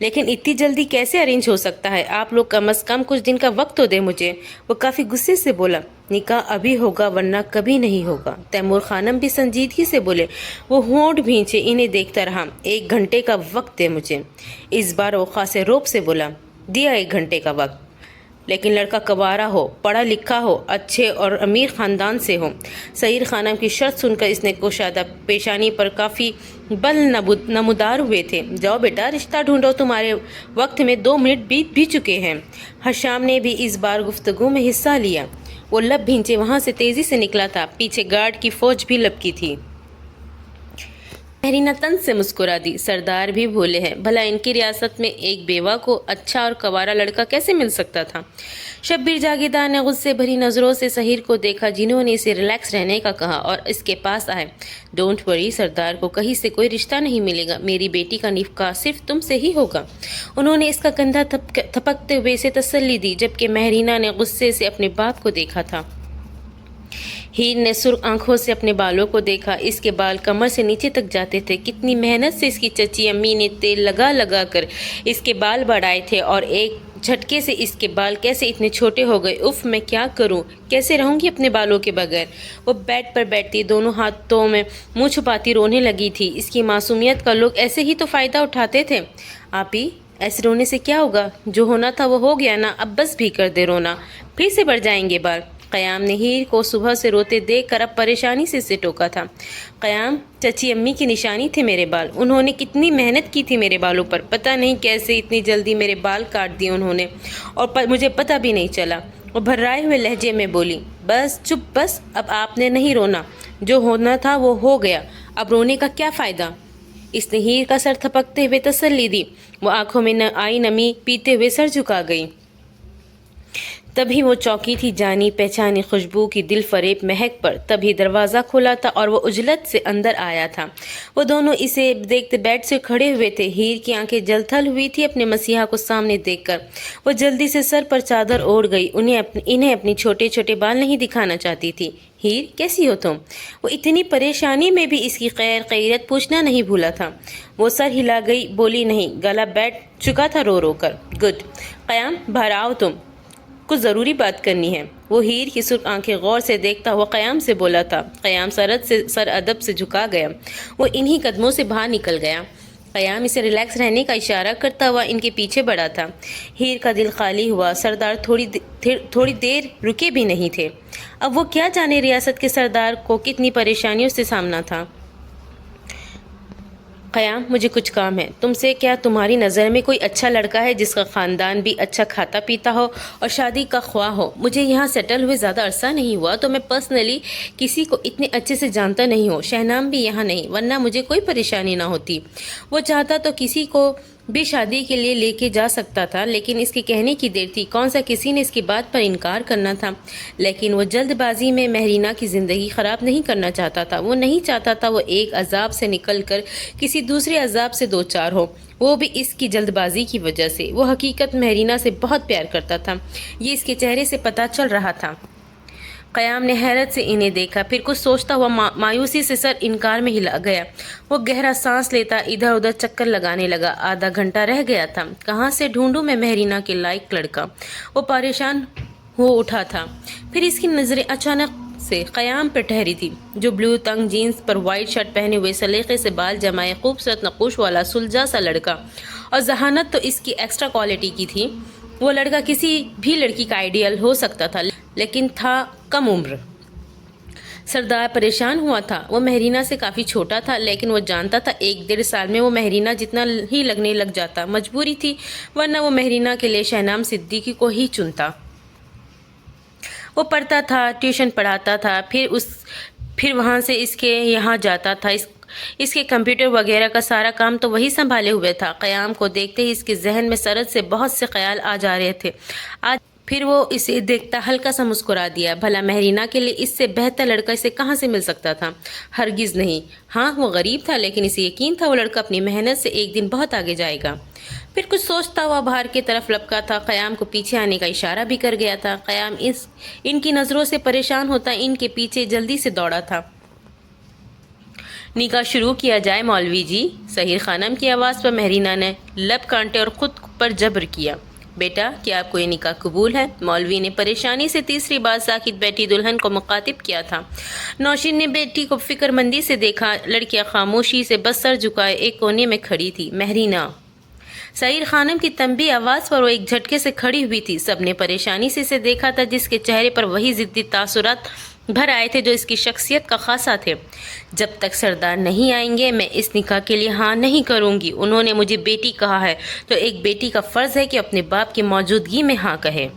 لیکن اتنی جلدی کیسے ارینج ہو سکتا ہے؟ آپ لوگ کم از کم کچھ دن کا وقت تو دیں مجھے۔ وہ کافی غصے سے بولا۔ نکاح ابھی ہوگا ورنہ کبھی نہیں ہوگا۔ تیمور خانم بھی سنجیدگی سے بولے۔ وہ ہونٹ بھینچے انہیں دیکھتا رہا۔ 1 گھنٹے کا وقت دے مجھے۔ اس بار وہ خاصے روب سے بولا۔ دیا 1 گھنٹے کا وقت، لیکن لڑکا کنوارا ہو، پڑھا لکھا ہو، اچھے اور امیر خاندان سے ہو۔ سعید خانم کی شرط سن کر اس نے کشادہ پیشانی پر کافی بل نمودار ہوئے تھے۔ جاؤ بیٹا رشتہ ڈھونڈو، تمہارے وقت میں 2 منٹ بیت بھی چکے ہیں۔ حشام نے بھی اس بار گفتگو میں حصہ لیا۔ وہ لب بھینچے وہاں سے تیزی سے نکلا تھا۔ پیچھے گارڈ کی فوج بھی لپکی تھی۔ مہرینہ طنز سے مسکرا دی۔ سردار بھی بھولے ہیں، بھلا ان کی ریاست میں ایک بیوہ کو اچھا اور کنوارا لڑکا کیسے مل سکتا تھا؟ شبیر جاگیردار نے غصے بھری نظروں سے سحیر کو دیکھا، جنہوں نے اسے ریلیکس رہنے کا کہا اور اس کے پاس آئے۔ ڈونٹ وری، سردار کو کہیں سے کوئی رشتہ نہیں ملے گا، میری بیٹی کا نکاح صرف تم سے ہی ہوگا۔ انہوں نے اس کا کندھا تھپکتے ہوئے اسے تسلی دی، جبکہ مہرینہ نے غصے سے اپنے باپ کو دیکھا تھا۔ ہیر نے سرخ آنکھوں سے اپنے بالوں کو دیکھا۔ اس کے بال کمر سے نیچے تک جاتے تھے۔ کتنی محنت سے اس کی چچی امی نے تیل لگا لگا کر اس کے بال بڑھائے تھے، اور ایک جھٹکے سے اس کے بال کیسے اتنے چھوٹے ہو گئے۔ اف، میں کیا کروں، کیسے رہوں گی اپنے بالوں کے بغیر؟ وہ بیڈ پر بیٹھتی دونوں ہاتھوں میں منہ چھپاتی رونے لگی تھی۔ اس کی معصومیت کا لوگ ایسے ہی تو فائدہ اٹھاتے تھے۔ آپی، ایسے رونے سے کیا ہوگا؟ جو ہونا تھا وہ ہو گیا نا، اب بس بھی کر دے رونا، پھر سے بڑھ جائیں گے بال۔ قیام نے ہیر کو صبح سے روتے دیکھ کر اب پریشانی سے اسے ٹوکا تھا۔ قیام، چچی امی کی نشانی تھے میرے بال، انہوں نے کتنی محنت کی تھی میرے بالوں پر، پتہ نہیں کیسے اتنی جلدی میرے بال کاٹ دیے انہوں نے، اور مجھے پتہ بھی نہیں چلا۔ وہ بھرائے ہوئے لہجے میں بولی۔ بس چپ، بس اب آپ نے نہیں رونا، جو ہونا تھا وہ ہو گیا، اب رونے کا کیا فائدہ؟ اس نے ہیر کا سر تھپکتے ہوئے تسلی دی۔ وہ آنکھوں میں آئی نمی پیتے ہوئے سر جھکا گئی۔ تبھی وہ چوکی تھی جانی پہچانی خوشبو کی دل فریب مہک پر۔ تبھی دروازہ کھولا تھا اور وہ عجلت سے اندر آیا تھا۔ وہ دونوں اسے دیکھتے بیڈ سے کھڑے ہوئے تھے۔ ہیر کی آنکھیں جل تھل ہوئی تھی اپنے مسیحا کو سامنے دیکھ کر۔ وہ جلدی سے سر پر چادر اوڑھ گئی، انہیں اپنی چھوٹے چھوٹے بال نہیں دکھانا چاہتی تھی۔ ہیر، کیسی ہو تم؟ وہ اتنی پریشانی میں بھی اس کی خیر خیریت پوچھنا نہیں بھولا تھا۔ وہ سر ہلا گئی، بولی نہیں، گلا بیٹھ چکا تھا رو رو کر۔ گڈ۔ قیام، باہر آؤ، تم کچھ ضروری بات کرنی ہے۔ وہ ہیر کی سرخ آنکھیں غور سے دیکھتا ہوا قیام سے بولا تھا۔ قیام سر ادب سے جھکا گیا۔ وہ انہی قدموں سے باہر نکل گیا۔ قیام اسے ریلیکس رہنے کا اشارہ کرتا ہوا ان کے پیچھے بڑھا تھا۔ ہیر کا دل خالی ہوا۔ سردار تھوڑی دیر رکے بھی نہیں تھے۔ اب وہ کیا جانے ریاست کے سردار کو کتنی پریشانیوں سے سامنا تھا۔ قیام، مجھے کچھ کام ہے تم سے۔ کیا تمہاری نظر میں کوئی اچھا لڑکا ہے جس کا خاندان بھی اچھا کھاتا پیتا ہو اور شادی کا خواہ ہو؟ مجھے یہاں سیٹل ہوئے زیادہ عرصہ نہیں ہوا، تو میں پرسنلی کسی کو اتنے اچھے سے جانتا نہیں ہوں۔ شہنام بھی یہاں نہیں، ورنہ مجھے کوئی پریشانی نہ ہوتی۔ وہ چاہتا تو کسی کو بھی شادی کے لیے لے کے جا سکتا تھا، لیکن اس کے کہنے کی دیر تھی۔ کون سا کسی نے اس کی بات پر انکار کرنا تھا؟ لیکن وہ جلد بازی میں مہرینہ کی زندگی خراب نہیں کرنا چاہتا تھا۔ وہ نہیں چاہتا تھا وہ ایک عذاب سے نکل کر کسی دوسرے عذاب سے دوچار ہو، وہ بھی اس کی جلد بازی کی وجہ سے۔ وہ حقیقت مہرینہ سے بہت پیار کرتا تھا، یہ اس کے چہرے سے پتہ چل رہا تھا۔ قیام نے حیرت سے انہیں دیکھا، پھر کچھ سوچتا ہوا مایوسی سے سر انکار میں ہلا گیا۔ وہ گہرا سانس لیتا ادھر ادھر چکر لگانے لگا۔ آدھا گھنٹہ رہ گیا تھا۔ کہاں سے ڈھونڈوں میں مہرینہ کے لائق لڑکا؟ وہ پریشان ہو اٹھا تھا۔ پھر اس کی نظریں اچانک سے قیام پر ٹھہری تھی، جو بلو تنگ جینز پر وائٹ شرٹ پہنے ہوئے سلیقے سے بال جمائے خوبصورت نقوش والا سلجھا سا لڑکا، اور ذہانت تو اس کی ایکسٹرا کوالٹی کی تھی۔ وہ لڑکا کسی بھی لڑکی کا آئیڈیل ہو سکتا تھا، لیکن تھا کم عمر۔ سردار پریشان ہوا تھا۔ وہ مہرینہ سے کافی چھوٹا تھا، لیکن وہ جانتا تھا 1-1.5 سال میں وہ مہرینہ جتنا ہی لگنے لگ جاتا۔ مجبوری تھی، ورنہ وہ مہرینہ کے لیے شہنام صدیقی کو ہی چنتا۔ وہ پڑھتا تھا، ٹیوشن پڑھاتا تھا، پھر وہاں سے اس کے یہاں جاتا تھا۔ اس کے کمپیوٹر وغیرہ کا سارا کام تو وہی سنبھالے ہوئے تھا۔ قیام کو دیکھتے ہی اس کے ذہن میں سرد سے بہت سے خیال آ جا رہے تھے۔ پھر وہ اسے دیکھتا ہلکا سا مسکرا دیا۔ بھلا مہرینہ کے لیے اس سے بہتر لڑکا اسے کہاں سے مل سکتا تھا؟ ہرگز نہیں۔ ہاں، وہ غریب تھا، لیکن اسے یقین تھا وہ لڑکا اپنی محنت سے ایک دن بہت آگے جائے گا۔ پھر کچھ سوچتا ہوا باہر کی طرف لپکا تھا۔ قیام کو پیچھے آنے کا اشارہ بھی کر گیا تھا۔ قیام ان کی نظروں سے پریشان ہوتا ان کے پیچھے جلدی سے دوڑا تھا۔ نکاح شروع کیا جائے مولوی جی۔ سحیر خانم کی آواز پر مہرینہ نے لب کانٹے اور خود پر جبر کیا۔ بیٹا کیا آپ کو یہ نکاح قبول ہے؟ مولوی نے پریشانی سے تیسری بار ساکت بیٹھی دلہن کو مخاطب کیا تھا۔ نوشین نے بیٹی کو فکر مندی سے دیکھا۔ لڑکیاں خاموشی سے بس سر جھکائے ایک کونے میں کھڑی تھی۔ مہرینہ، سحیر خانم کی تنبیہ آواز پر وہ ایک جھٹکے سے کھڑی ہوئی تھی۔ سب نے پریشانی سے اسے دیکھا تھا، جس کے چہرے پر وہی ضدی تاثرات بھر آئے تھے جو اس کی شخصیت کا خاصہ تھے۔ جب تک سردار نہیں آئیں گے میں اس نکاح کے لیے ہاں نہیں کروں گی۔ انہوں نے مجھے بیٹی کہا ہے تو ایک بیٹی کا فرض ہے کہ اپنے باپ کی موجودگی میں ہاں کہے۔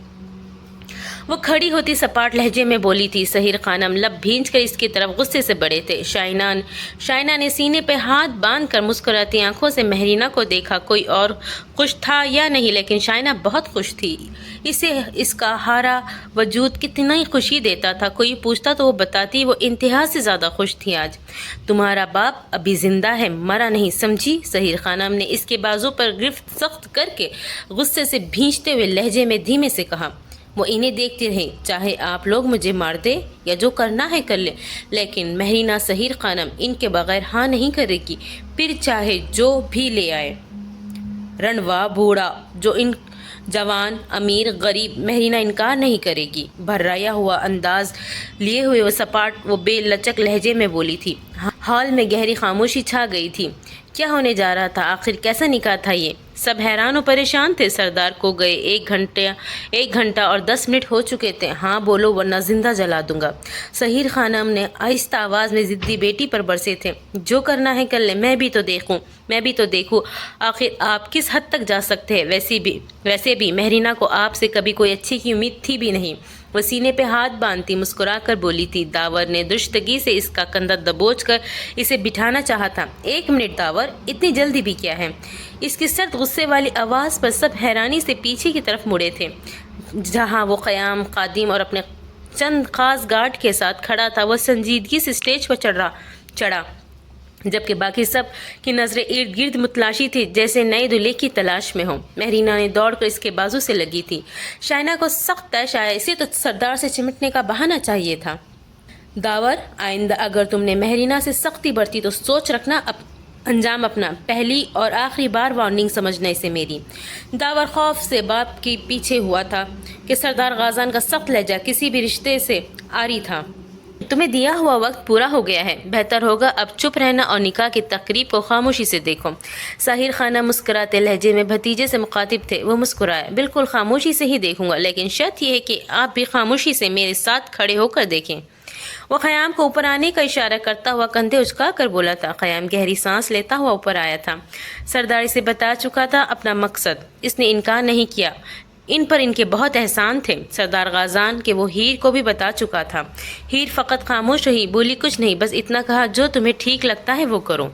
وہ کھڑی ہوتی سپاٹ لہجے میں بولی تھی۔ سحیر خانم لب بھینچ کر اس کی طرف غصے سے بڑھے تھے۔ شائنہ نے سینے پہ ہاتھ باندھ کر مسکراتی آنکھوں سے مہرینہ کو دیکھا۔ کوئی اور خوش تھا یا نہیں، لیکن شائنہ بہت خوش تھی۔ اسے اس کا ہارا وجود کتنی خوشی دیتا تھا۔ کوئی پوچھتا تو وہ بتاتی وہ انتہا سے زیادہ خوش تھی آج۔ تمہارا باپ ابھی زندہ ہے، مرا نہیں، سمجھی؟ سحیر خانم نے اس کے بازو پر گرفت سخت کر کے غصے سے بھینچتے ہوئے لہجے میں دھیمے سے کہا۔ وہ انہیں دیکھتی رہی، چاہے آپ لوگ مجھے مار دے یا جو کرنا ہے کر لے، لیکن مہرینہ سحیر خانم ان کے بغیر ہاں نہیں کرے گی، پھر چاہے جو بھی لے آئے، رنوا بوڑھا جو ان جوان امیر غریب، مہرینہ انکار نہیں کرے گی۔ بھرایا ہوا انداز لیے ہوئے وہ سپاٹ وہ بے لچک لہجے میں بولی تھی۔ ہال میں گہری خاموشی چھا گئی تھی۔ کیا ہونے جا رہا تھا؟ آخر کیسا نکاح تھا یہ؟ سب حیران و پریشان تھے۔ سردار کو گئے 1 گھنٹہ اور 10 منٹ ہو چکے تھے۔ ہاں بولو ورنہ زندہ جلا دوں گا۔ سحیر خانم نے آہستہ آواز میں ضدی بیٹی پر برسے تھے۔ جو کرنا ہے کر لے، میں بھی تو دیکھوں آخر آپ کس حد تک جا سکتے ہیں۔ ویسے بھی مہرینہ کو آپ سے کبھی کوئی اچھی کی امید تھی بھی نہیں۔ وہ سینے پہ ہاتھ باندھتی مسکرا کر بولی تھی۔ داور نے درشتگی سے اس کا کندھا دبوچ کر اسے بٹھانا چاہا تھا۔ 1 منٹ داور، اتنی جلدی بھی کیا ہے؟ اس کی سرد غصے والی آواز پر سب حیرانی سے پیچھے کی طرف مڑے تھے، جہاں وہ قیام خادم اور اپنے چند خاص گارڈ کے ساتھ کھڑا تھا۔ وہ سنجیدگی سے اسٹیج پر چڑھا، جبکہ باقی سب کی نظریں ارد گرد متلاشی تھی، جیسے نئے دلہے کی تلاش میں ہوں۔ مہرینہ نے دوڑ کر اس کے بازو سے لگی تھی۔ شائنہ کو سخت طیش آیا، اسے تو سردار سے چمٹنے کا بہانہ چاہیے تھا۔ داور، آئندہ اگر تم نے مہرینہ سے سختی برتی تو سوچ رکھنا انجام اپنا پہلی اور آخری بار وارننگ سمجھنا اسے میری۔ داور خوف سے باپ کے پیچھے ہوا تھا کہ سردار غازان کا سخت لہجہ کسی بھی رشتے سے عاری تھا۔ تمہیں دیا ہوا وقت پورا ہو گیا ہے، بہتر ہوگا اب چپ رہنا اور نکاح کی تقریب کو خاموشی سے دیکھو۔ سحیر خانم مسکراتے لہجے میں بھتیجے سے مخاطب تھے۔ وہ مسکرایا۔ بالکل خاموشی سے ہی دیکھوں گا، لیکن شرط یہ ہے کہ آپ بھی خاموشی سے میرے ساتھ کھڑے ہو کر دیکھیں۔ وہ خیام کو اوپر آنے کا اشارہ کرتا ہوا کندھے اچکا کر بولا تھا۔ خیام گہری سانس لیتا ہوا اوپر آیا تھا۔ سردار اسے بتا چکا تھا اپنا مقصد، اس نے انکار نہیں کیا۔ ان پر ان کے بہت احسان تھے سردار غازان کہ وہ ہیر کو بھی بتا چکا تھا۔ ہیر فقط خاموش رہی، بولی کچھ نہیں، بس اتنا کہا جو تمہیں ٹھیک لگتا ہے وہ کرو،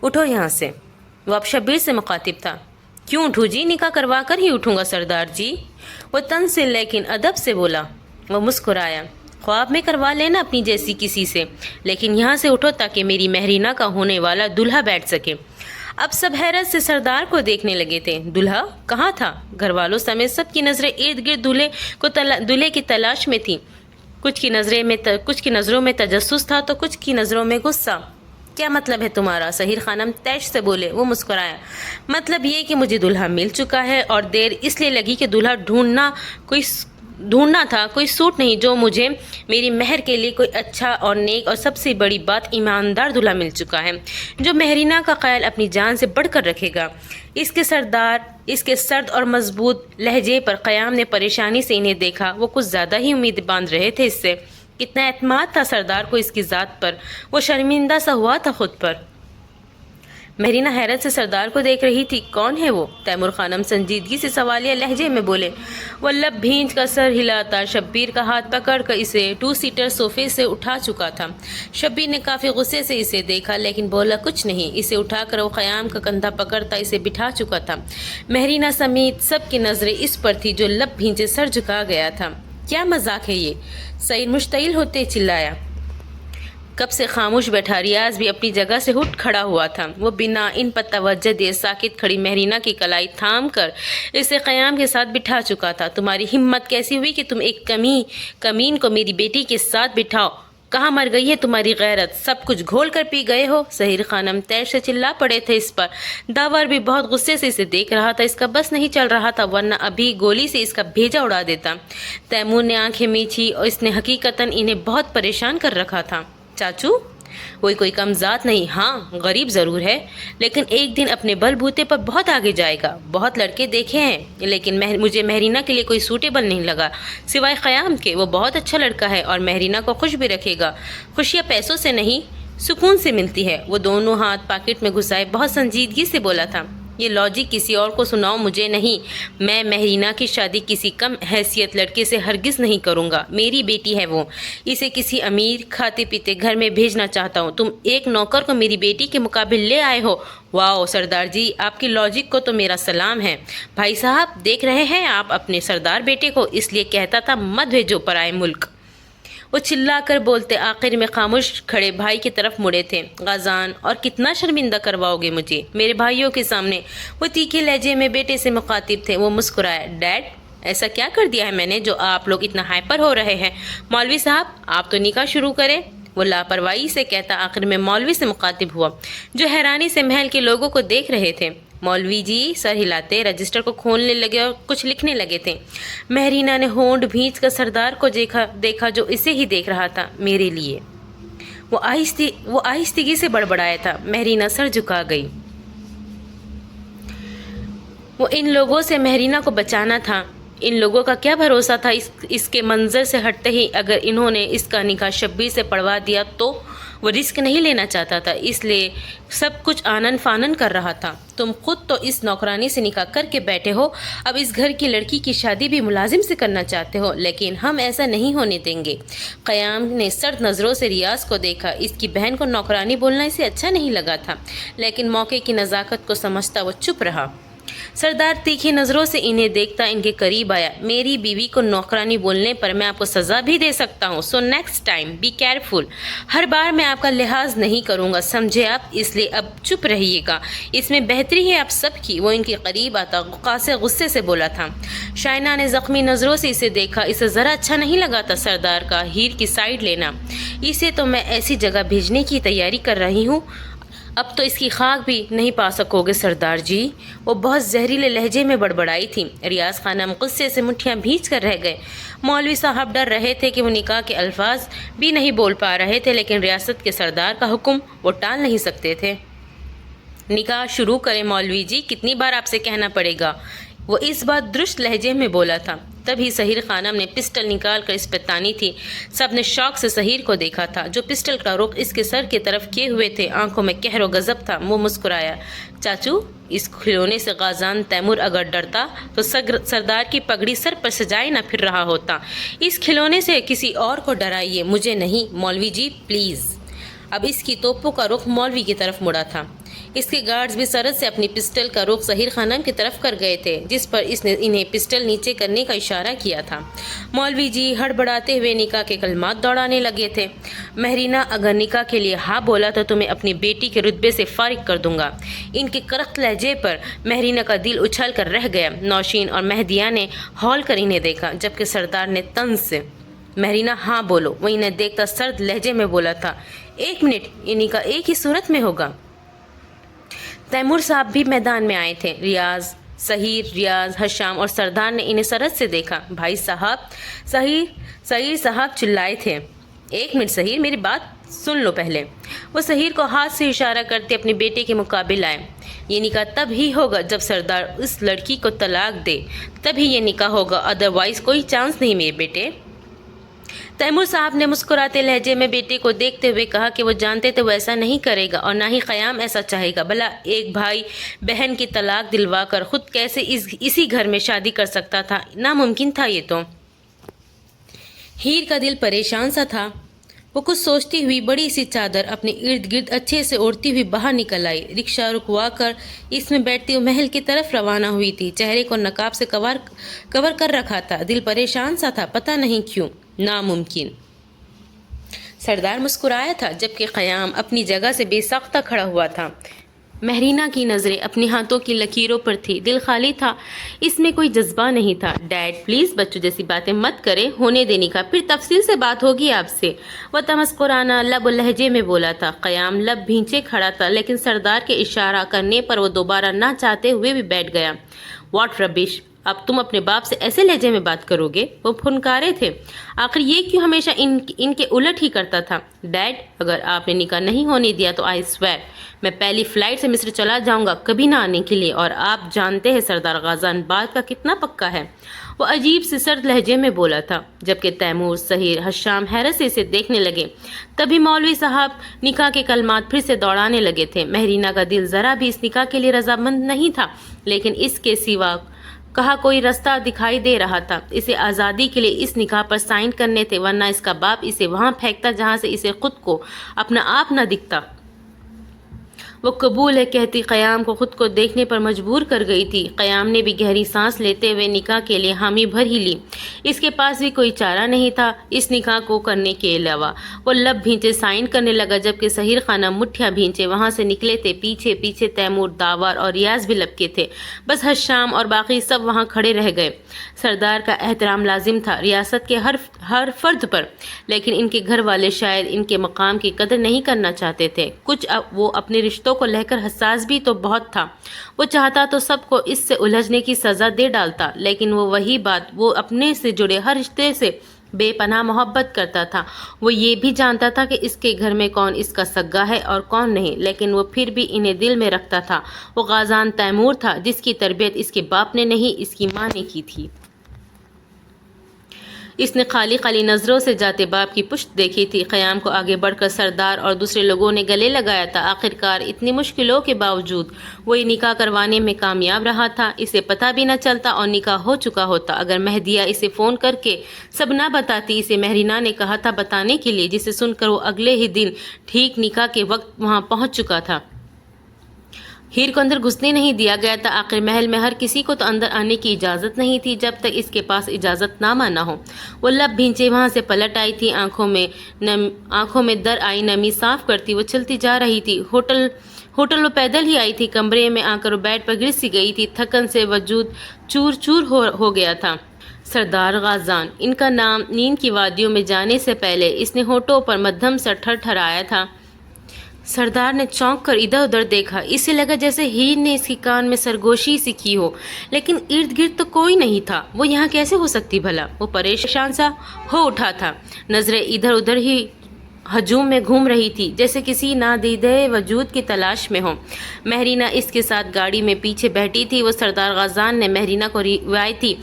اٹھو یہاں سے۔ وہ اب شبیر سے مخاطب تھا۔ کیوں اٹھوں جی؟ نکاح کروا کر ہی اٹھوں گا سردار جی، وہ تن سے لیکن ادب سے بولا۔ وہ مسکرایا۔ خواب میں کروا لینا اپنی جیسی کسی سے، لیکن یہاں سے اٹھو تاکہ میری مہرینہ کا ہونے والا دلہا بیٹھ سکے۔ اب سب حیرت سے سردار کو دیکھنے لگے تھے۔ دلہا کہاں تھا؟ گھر والوں سمیت سب کی نظریں ارد گرد دلہے کی تلاش میں تھیں۔ کچھ کی نظروں میں تجسس تھا تو کچھ کی نظروں میں غصہ۔ کیا مطلب ہے تمہارا؟ سحیر خانم طیش سے بولے۔ وہ مسکرایا۔ مطلب یہ کہ مجھے دلہا مل چکا ہے، اور دیر اس لیے لگی کہ دلہا ڈھونڈنا تھا کوئی سوٹ نہیں جو مجھے میری مہر کے لیے کوئی اچھا اور نیک، اور سب سے بڑی بات ایماندار دلہا مل چکا ہے جو مہرینہ کا خیال اپنی جان سے بڑھ کر رکھے گا۔ اس کے سرد اور مضبوط لہجے پر قیام نے پریشانی سے انہیں دیکھا۔ وہ کچھ زیادہ ہی امید باندھ رہے تھے اس سے۔ کتنا اعتماد تھا سردار کو اس کی ذات پر، وہ شرمندہ سا ہوا تھا خود پر۔ مہرینہ حیرت سے سردار کو دیکھ رہی تھی۔ کون ہے وہ؟ تیمور خانم سنجیدگی سے سوالیہ لہجے میں بولے۔ وہ لب بھینچ کر سر ہلاتا شبیر کا ہاتھ پکڑ کر اسے 2 سیٹر صوفے سے اٹھا چکا تھا۔ شبیر نے کافی غصے سے اسے دیکھا لیکن بولا کچھ نہیں۔ اسے اٹھا کر وہ خیام کا کندھا پکڑتا اسے بٹھا چکا تھا۔ مہرینہ سمیت سب کی نظریں اس پر تھی جو لب بھینچے سر جھکا گیا تھا۔ کیا مذاق ہے یہ؟ سعید مشتعل ہوتے چلایا۔ کب سے خاموش بیٹھا ریاض بھی اپنی جگہ سے اٹھ کھڑا ہوا تھا۔ وہ بنا ان پر توجہ دیے ساکت کھڑی مہرینہ کی کلائی تھام کر اسے قیام کے ساتھ بٹھا چکا تھا۔ تمہاری ہمت کیسی ہوئی کہ تم ایک کمین کو میری بیٹی کے ساتھ بٹھاؤ؟ کہاں مر گئی ہے تمہاری غیرت؟ سب کچھ گھول کر پی گئے ہو؟ سہیر خانم تیر سے چلا پڑے تھے اس پر۔ داور بھی بہت غصے سے اسے دیکھ رہا تھا، اس کا بس نہیں چل رہا تھا ورنہ ابھی گولی سے اس کا بھیجا اڑا دیتا۔ تیمور نے آنکھیں میچھی اور اس نے حقیقتاً انہیں بہت پریشان کر رکھا تھا۔ چاچو وہ کوئی کم ذات نہیں، ہاں غریب ضرور ہے لیکن ایک دن اپنے بل بوتے پر بہت آگے جائے گا۔ بہت لڑکے دیکھے ہیں لیکن مجھے مہرینہ کے لیے کوئی سوٹیبل نہیں لگا سوائے خیام کے۔ وہ بہت اچھا لڑکا ہے اور مہرینہ کو خوش بھی رکھے گا۔ خوشیاں پیسوں سے نہیں سکون سے ملتی ہے۔ وہ دونوں ہاتھ پاکٹ میں گھسائے بہت سنجیدگی سے بولا تھا، یہ لاجک کسی اور کو سناؤ، مجھے نہیں۔ میں مہرینہ کی شادی کسی کم حیثیت لڑکے سے ہرگز نہیں کروں گا۔ میری بیٹی ہے وہ، اسے کسی امیر کھاتے پیتے گھر میں بھیجنا چاہتا ہوں۔ تم ایک نوکر کو میری بیٹی کے مقابل لے آئے ہو؟ واؤ سردار جی، آپ کی لاجک کو تو میرا سلام ہے۔ بھائی صاحب دیکھ رہے ہیں آپ اپنے سردار بیٹے کو، اس لیے کہتا تھا مت بھیجو پرائے ملک۔ وہ چلا کر بولتے آخر میں خاموش کھڑے بھائی کی طرف مڑے تھے۔ غازان، اور کتنا شرمندہ کرواؤ گے مجھے میرے بھائیوں کے سامنے؟ وہ تیکھے لہجے میں بیٹے سے مخاطب تھے۔ وہ مسکرایا، ڈیڈ ایسا کیا کر دیا ہے میں نے جو آپ لوگ اتنا ہائپر ہو رہے ہیں؟ مولوی صاحب آپ تو نکاح شروع کریں۔ وہ لاپرواہی سے کہتا آخر میں مولوی سے مخاطب ہوا جو حیرانی سے محل کے لوگوں کو دیکھ رہے تھے۔ مولوی جی سر ہلاتے رجسٹر کو کھولنے لگے اور کچھ لکھنے لگے تھے۔ مہرینہ نے ہونٹ بھینچ کر سردار کو دیکھا جو اسے ہی دیکھ رہا تھا۔ میرے لیے وہ آہستگی سے بڑبڑایا تھا۔ مہرینہ سر جھکا گئی۔ وہ ان لوگوں سے مہرینہ کو بچانا تھا۔ ان لوگوں کا کیا بھروسہ تھا اس کے منظر سے ہٹتے ہی اگر انہوں نے اس کا نکاح شبیر سے پڑھوا دیا تو؟ وہ رسک نہیں لینا چاہتا تھا اس لیے سب کچھ آنن فانن کر رہا تھا۔ تم خود تو اس نوکرانی سے نکاح کر کے بیٹھے ہو، اب اس گھر کی لڑکی کی شادی بھی ملازم سے کرنا چاہتے ہو، لیکن ہم ایسا نہیں ہونے دیں گے۔ قیام نے سرد نظروں سے ریاض کو دیکھا۔ اس کی بہن کو نوکرانی بولنا اسے اچھا نہیں لگا تھا لیکن موقع کی نزاکت کو سمجھتا وہ چپ رہا۔ سردار تیکھی نظروں سے انہیں دیکھتا ان کے قریب آیا۔ میری بیوی کو نوکرانی بولنے پر میں آپ کو سزا بھی دے سکتا ہوں، so next time be careful. ہر بار میں آپ کا لحاظ نہیں کروں گا، سمجھے آپ؟ اس لیے اب چپ رہیے گا، اس میں بہتری ہے آپ سب کی۔ وہ ان کے قریب آتا خاصے غصے سے بولا تھا۔ شائنہ نے زخمی نظروں سے اسے دیکھا۔ اسے ذرا اچھا نہیں لگا تھا سردار کا ہیر کی سائیڈ لینا۔ اسے تو میں ایسی جگہ بھیجنے کی تیاری کر رہی ہوں اب تو اس کی خاک بھی نہیں پا سکو گے سردار جی۔ وہ بہت زہریلے لہجے میں بڑبڑائی تھی۔ ریاض خانم غصے سے مٹھیاں بھینچ کر رہ گئے۔ مولوی صاحب ڈر رہے تھے کہ وہ نکاح کے الفاظ بھی نہیں بول پا رہے تھے لیکن ریاست کے سردار کا حکم وہ ٹال نہیں سکتے تھے۔ نکاح شروع کریں مولوی جی، کتنی بار آپ سے کہنا پڑے گا؟ وہ اس بار درست لہجے میں بولا تھا۔ تبھی سہیر خانم نے پسٹل نکال کر اس پہ تانی تھی۔ سب نے شوق سے سہیر کو دیکھا تھا جو پسٹل کا رخ اس کے سر کی طرف کیے ہوئے تھے۔ آنکھوں میں قہر و غضب تھا۔ وہ مسکرایا، چاچو اس کھلونے سے غازان تیمور اگر ڈرتا تو سردار کی پگڑی سر پر سجائے نہ پھر رہا ہوتا۔ اس کھلونے سے کسی اور کو ڈرائیے، مجھے نہیں۔ مولوی جی پلیز۔ اب اس کی توپوں کا رخ مولوی کی طرف مڑا تھا۔ اس کے گارڈز بھی سرد سے اپنی پسٹل کا رخ سہیر خانم کی طرف کر گئے تھے جس پر اس نے انہیں پسٹل نیچے کرنے کا اشارہ کیا تھا۔ مولوی جی ہڑبڑاتے ہوئے نکاح کے کلمات دوڑانے لگے تھے۔ مہرینہ اگر نکاح کے لیے ہاں بولا تو تمہیں اپنی بیٹی کے رتبے سے فارغ کر دوں گا۔ ان کے کرخت لہجے پر مہرینہ کا دل اچھل کر رہ گیا۔ نوشین اور مہدیہ نے ہول کر انہیں دیکھا جبکہ سردار نے طنز سے مہرینہ ہاں بولو۔ وہ انہیں دیکھتا سرد لہجے میں بولا تھا، ایک منٹ، یہ نکاح ایک ہی صورت میں ہوگا۔ تیمور صاحب بھی میدان میں آئے تھے۔ ریاض، حشام اور سردار نے انہیں سرد سے دیکھا۔ بھائی صاحب، سہیر صاحب چلائے تھے، ایک منٹ سہیر میری بات سن لو پہلے۔ وہ سہیر کو ہاتھ سے اشارہ کرتے اپنے بیٹے کے مقابل آئے۔ یہ نکاح تب ہی ہوگا جب سردار اس لڑکی کو طلاق دے، تبھی یہ نکاح ہوگا، ادروائز کوئی چانس نہیں میرے بیٹے۔ تیمور صاحب نے مسکراتے لہجے میں بیٹے کو دیکھتے ہوئے کہا کہ وہ جانتے تھے وہ ایسا نہیں کرے گا اور نہ ہی قیام ایسا چاہے گا۔ بھلا ایک بھائی بہن کی طلاق دلوا کر خود کیسے اسی گھر میں شادی کر سکتا تھا؟ ناممکن تھا یہ تو۔ ہیر کا دل پریشان سا تھا۔ وہ کچھ سوچتی ہوئی بڑی سی چادر اپنے ارد گرد اچھے سے اوڑھتی ہوئی باہر نکل آئی۔ رکشہ رکوا کر اس میں بیٹھتی وہ محل کی طرف روانہ ہوئی تھی۔ چہرے کو نقاب سے کور کر رکھا تھا۔ دل پریشان سا تھا، پتہ نہیں کیوں۔ ناممکن۔ سردار مسکرایا تھا جبکہ قیام اپنی جگہ سے بے ساختہ کھڑا ہوا تھا۔ مہرینہ کی نظریں اپنے ہاتھوں کی لکیروں پر تھی، دل خالی تھا، اس میں کوئی جذبہ نہیں تھا۔ ڈیڈ پلیز بچوں جیسی باتیں مت کریں، ہونے دینے کا، پھر تفصیل سے بات ہوگی آپ سے، وہ تمسخرانہ لب و لہجے میں بولا تھا۔ قیام لب بھینچے کھڑا تھا، لیکن سردار کے اشارہ کرنے پر وہ دوبارہ نہ چاہتے ہوئے بھی بیٹھ گیا۔ واٹ ربش، اب تم اپنے باپ سے ایسے لہجے میں بات کرو گے؟ وہ پھنکارے تھے۔ آخر یہ کیوں ہمیشہ ان کے الٹ ہی کرتا تھا؟ ڈیڈ، اگر آپ نے نکاح نہیں ہونے دیا تو آئی سویئر میں پہلی فلائٹ سے مصر چلا جاؤں گا، کبھی نہ آنے کے لیے۔ اور آپ جانتے ہیں سردار غازان بات کا کتنا پکا ہے، وہ عجیب سے سرد لہجے میں بولا تھا، جبکہ تیمور، سہیر، حشام حیرت سے اسے دیکھنے لگے۔ تبھی مولوی صاحب نکاح کے کلمات پھر سے دوڑانے لگے تھے۔ مہرینہ کا دل ذرا بھی اس نکاح کے لیے رضامند نہیں تھا، لیکن اس کے سوا کہا کوئی رستہ دکھائی دے رہا تھا۔ اسے آزادی کے لیے اس نکاح پر سائن کرنے تھے، ورنہ اس کا باپ اسے وہاں پھینکتا جہاں سے اسے خود کو اپنا آپ نہ دکھتا۔ وہ قبول ہے کہتی قیام کو خود کو دیکھنے پر مجبور کر گئی تھی۔ قیام نے بھی گہری سانس لیتے ہوئے نکاح کے لیے حامی بھر ہی لی۔ اس کے پاس بھی کوئی چارہ نہیں تھا اس نکاح کو کرنے کے علاوہ۔ وہ لب بھینچے سائن کرنے لگا، جبکہ سحیر خانم مٹھیاں بھینچے وہاں سے نکلے تھے۔ پیچھے پیچھے تیمور، داور اور ریاض بھی لپکے تھے، بس حشام اور باقی سب وہاں کھڑے رہ گئے۔ سردار کا احترام لازم تھا ریاست کے ہر فرد پر، لیکن ان کے گھر والے شاید ان کے مقام کی قدر نہیں کرنا چاہتے تھے۔ کچھ وہ اپنے رشتوں کو لے کر حساس بھی تو بہت تھا۔ وہ چاہتا تو سب کو اس سے الجھنے کی سزا دے ڈالتا، لیکن وہی بات، وہ اپنے سے جڑے ہر رشتے سے بے پناہ محبت کرتا تھا۔ وہ یہ بھی جانتا تھا کہ اس کے گھر میں کون اس کا سگا ہے اور کون نہیں، لیکن وہ پھر بھی انہیں دل میں رکھتا تھا۔ وہ غازان تیمور تھا جس کی تربیت اس کے باپ نے نہیں، اس کی ماں نے کی تھی۔ اس نے خالی خالی نظروں سے جاتے باپ کی پشت دیکھی تھی۔ قیام کو آگے بڑھ کر سردار اور دوسرے لوگوں نے گلے لگایا تھا۔ آخرکار اتنی مشکلوں کے باوجود وہ یہ نکاح کروانے میں کامیاب رہا تھا۔ اسے پتہ بھی نہ چلتا اور نکاح ہو چکا ہوتا اگر مہدیہ اسے فون کر کے سب نہ بتاتی۔ اسے مہرینہ نے کہا تھا بتانے کے لیے، جسے سن کر وہ اگلے ہی دن ٹھیک نکاح کے وقت وہاں پہنچ چکا تھا۔ ہیر کو اندر گھسنے نہیں دیا گیا تھا۔ آخر محل میں ہر کسی کو تو اندر آنے کی اجازت نہیں تھی جب تک اس کے پاس اجازت نامہ نہ ہو۔ وہ لب بھینچے وہاں سے پلٹ آئی تھی، آنکھوں میں در آئی نمی صاف کرتی وہ چلتی جا رہی تھی۔ ہوٹل وہ پیدل ہی آئی تھی، کمرے میں آ کر وہ بیڈ پر گر سی گئی تھی۔ تھکن سے وجود چور چور ہو گیا تھا۔ سردار غازان، ان کا نام نیند کی وادیوں میں جانے سے پہلے اس نے ہونٹوں پر مدھم سا ٹھڑٹھڑایا تھا۔ سردار نے چونک کر ادھر ادھر دیکھا، اسے لگا جیسے ہیر نے اس کے کان میں سرگوشی سی کی ہو، لیکن ارد گرد تو کوئی نہیں تھا۔ وہ یہاں کیسے ہو سکتی بھلا؟ وہ پریشان سا ہو اٹھا تھا، نظریں ادھر ادھر ہی ہجوم میں گھوم رہی تھی، جیسے کسی نادیدہ وجود کی تلاش میں ہو۔ مہرینہ اس کے ساتھ گاڑی میں پیچھے بیٹھی تھی۔ وہ سردار غازان نے مہرینہ کو روایتی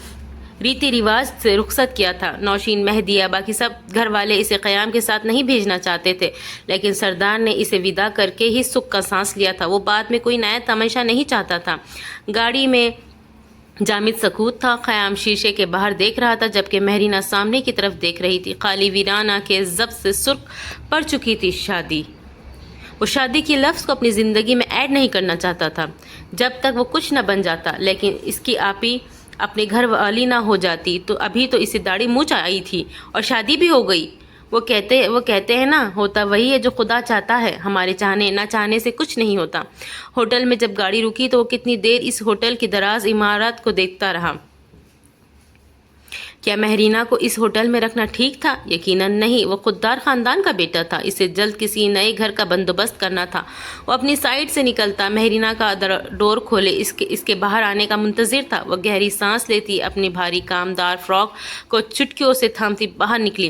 ریتی رواج سے رخصت کیا تھا۔ نوشین، مہدیہ، باقی سب گھر والے اسے قیام کے ساتھ نہیں بھیجنا چاہتے تھے، لیکن سردار نے اسے ودا کر کے ہی سکھ کا سانس لیا تھا۔ وہ بعد میں کوئی نیا تماشا نہیں چاہتا تھا۔ گاڑی میں جامد سکوت تھا۔ قیام شیشے کے باہر دیکھ رہا تھا، جبکہ مہرینہ سامنے کی طرف دیکھ رہی تھی۔ خالی ویرانہ کے ضبط سے سرخ پڑ چکی تھی شادی۔ وہ شادی کے لفظ کو اپنی زندگی میں ایڈ نہیں کرنا چاہتا تھا جب تک وہ کچھ نہ بن جاتا، لیکن اس کی آپی اپنے گھر والی نہ ہو جاتی تو ابھی تو اسے داڑھی مونچھ آئی تھی اور شادی بھی ہو گئی۔ وہ کہتے ہیں نا، ہوتا وہی ہے جو خدا چاہتا ہے، ہمارے چاہنے نہ چاہنے سے کچھ نہیں ہوتا۔ ہوٹل میں جب گاڑی رکی تو وہ کتنی دیر اس ہوٹل کی دراز عمارت کو دیکھتا رہا۔ کیا مہرینہ کو اس ہوٹل میں رکھنا ٹھیک تھا؟ یقیناً نہیں۔ وہ خوددار خاندان کا بیٹا تھا، اسے جلد کسی نئے گھر کا بندوبست کرنا تھا۔ وہ اپنی سائڈ سے نکلتا، مہرینہ کا ڈور کھولے اس کے باہر آنے کا منتظر تھا۔ وہ گہری سانس لیتی، اپنی بھاری کامدار فراک کو چٹکیوں سے تھامتی باہر نکلی۔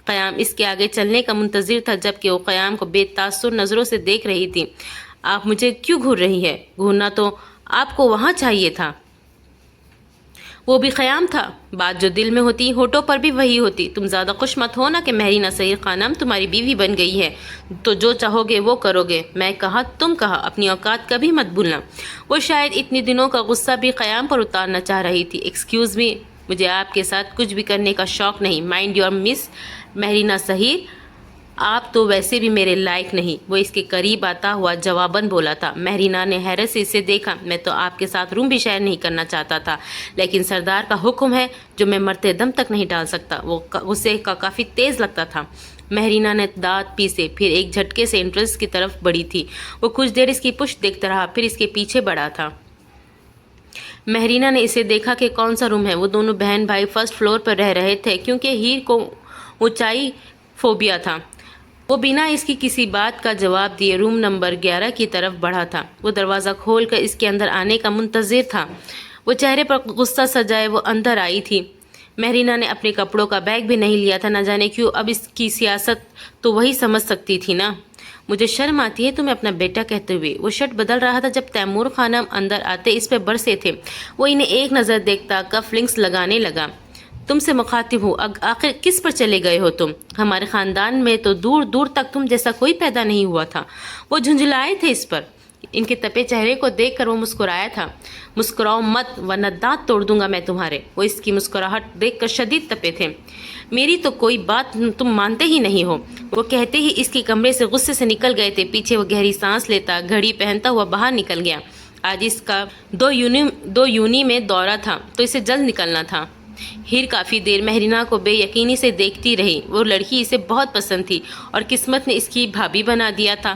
قیام اس کے آگے چلنے کا منتظر تھا، جبکہ وہ قیام کو بے تاثر نظروں سے دیکھ رہی تھی۔ آپ مجھے کیوں گھور رہی ہے؟ گھورنا تو آپ کو وہاں چاہیے تھا۔ وہ بھی قیام تھا۔ بات جو دل میں ہوتی ہونٹوں پر بھی وہی ہوتی۔ تم زیادہ خوش مت ہونا کہ مہرینہ سحیر خانم تمہاری بیوی بن گئی ہے تو جو چاہو گے وہ کرو گے۔ میں کہا تم کہا، اپنی اوقات کبھی مت بھولنا۔ وہ شاید اتنی دنوں کا غصہ بھی قیام پر اتارنا چاہ رہی تھی۔ ایکسکیوز می، مجھے آپ کے ساتھ کچھ بھی کرنے کا شوق نہیں۔ مائنڈ یور مس مہرینہ سحیر۔ آپ تو ویسے بھی میرے لائق نہیں، وہ اس کے قریب آتا ہوا جواباً بولا تھا۔ مہرینہ نے حیرت سے اسے دیکھا۔ میں تو آپ کے ساتھ روم بھی شیئر نہیں کرنا چاہتا تھا، لیکن سردار کا حکم ہے جو میں مرتے دم تک نہیں ٹال سکتا۔ وہ غصے کا کافی تیز لگتا تھا۔ مہرینہ نے دانت پیسے، پھر ایک جھٹکے سے انٹرنس کی طرف بڑھی تھی۔ وہ کچھ دیر اس کی پشت دیکھتا رہا، پھر اس کے پیچھے بڑھا تھا۔ مہرینہ نے اسے دیکھا کہ کون سا روم ہے۔ وہ دونوں بہن بھائی فرسٹ فلور پر رہ رہے تھے کیونکہ ہیر کو اونچائی فوبیا تھا۔ وہ بنا اس کی کسی بات کا جواب دیے روم نمبر 11 کی طرف بڑھا تھا۔ وہ دروازہ کھول کر اس کے اندر آنے کا منتظر تھا۔ وہ چہرے پر غصہ سجائے وہ اندر آئی تھی۔ مہرینہ نے اپنے کپڑوں کا بیگ بھی نہیں لیا تھا، نہ جانے کیوں اب اس کی سیاست تو وہی سمجھ سکتی تھی نا۔ مجھے شرم آتی ہے تمہیں اپنا بیٹا کہتے ہوئے۔ وہ شرٹ بدل رہا تھا جب تیمور خانم اندر آتے اس پہ برسے تھے۔ وہ انہیں ایک نظر دیکھتا کف لنکس لگانے لگا۔ تم سے مخاطب ہوں، آخر کس پر چلے گئے ہو تم؟ ہمارے خاندان میں تو دور دور تک تم جیسا کوئی پیدا نہیں ہوا تھا۔ وہ جھنجھلائے تھے اس پر۔ ان کے تپے چہرے کو دیکھ کر وہ مسکرایا تھا۔ مسکراؤ مت ورنہ دانت توڑ دوں گا میں تمہارے۔ وہ اس کی مسکراہٹ دیکھ کر شدید تپے تھے۔ میری تو کوئی بات تم مانتے ہی نہیں ہو۔ وہ کہتے ہی اس کے کمرے سے غصے سے نکل گئے تھے۔ پیچھے وہ گہری سانس لیتا گھڑی پہنتا ہوا باہر نکل گیا۔ آج اس کا دو یونی میں دورہ تھا تو اسے جلد نکلنا تھا۔ ہیر کافی دیر مہرینہ کو بے یقینی سے دیکھتی رہی۔ وہ لڑکی اسے بہت پسند تھی اور قسمت نے اس کی بھابھی بنا دیا تھا۔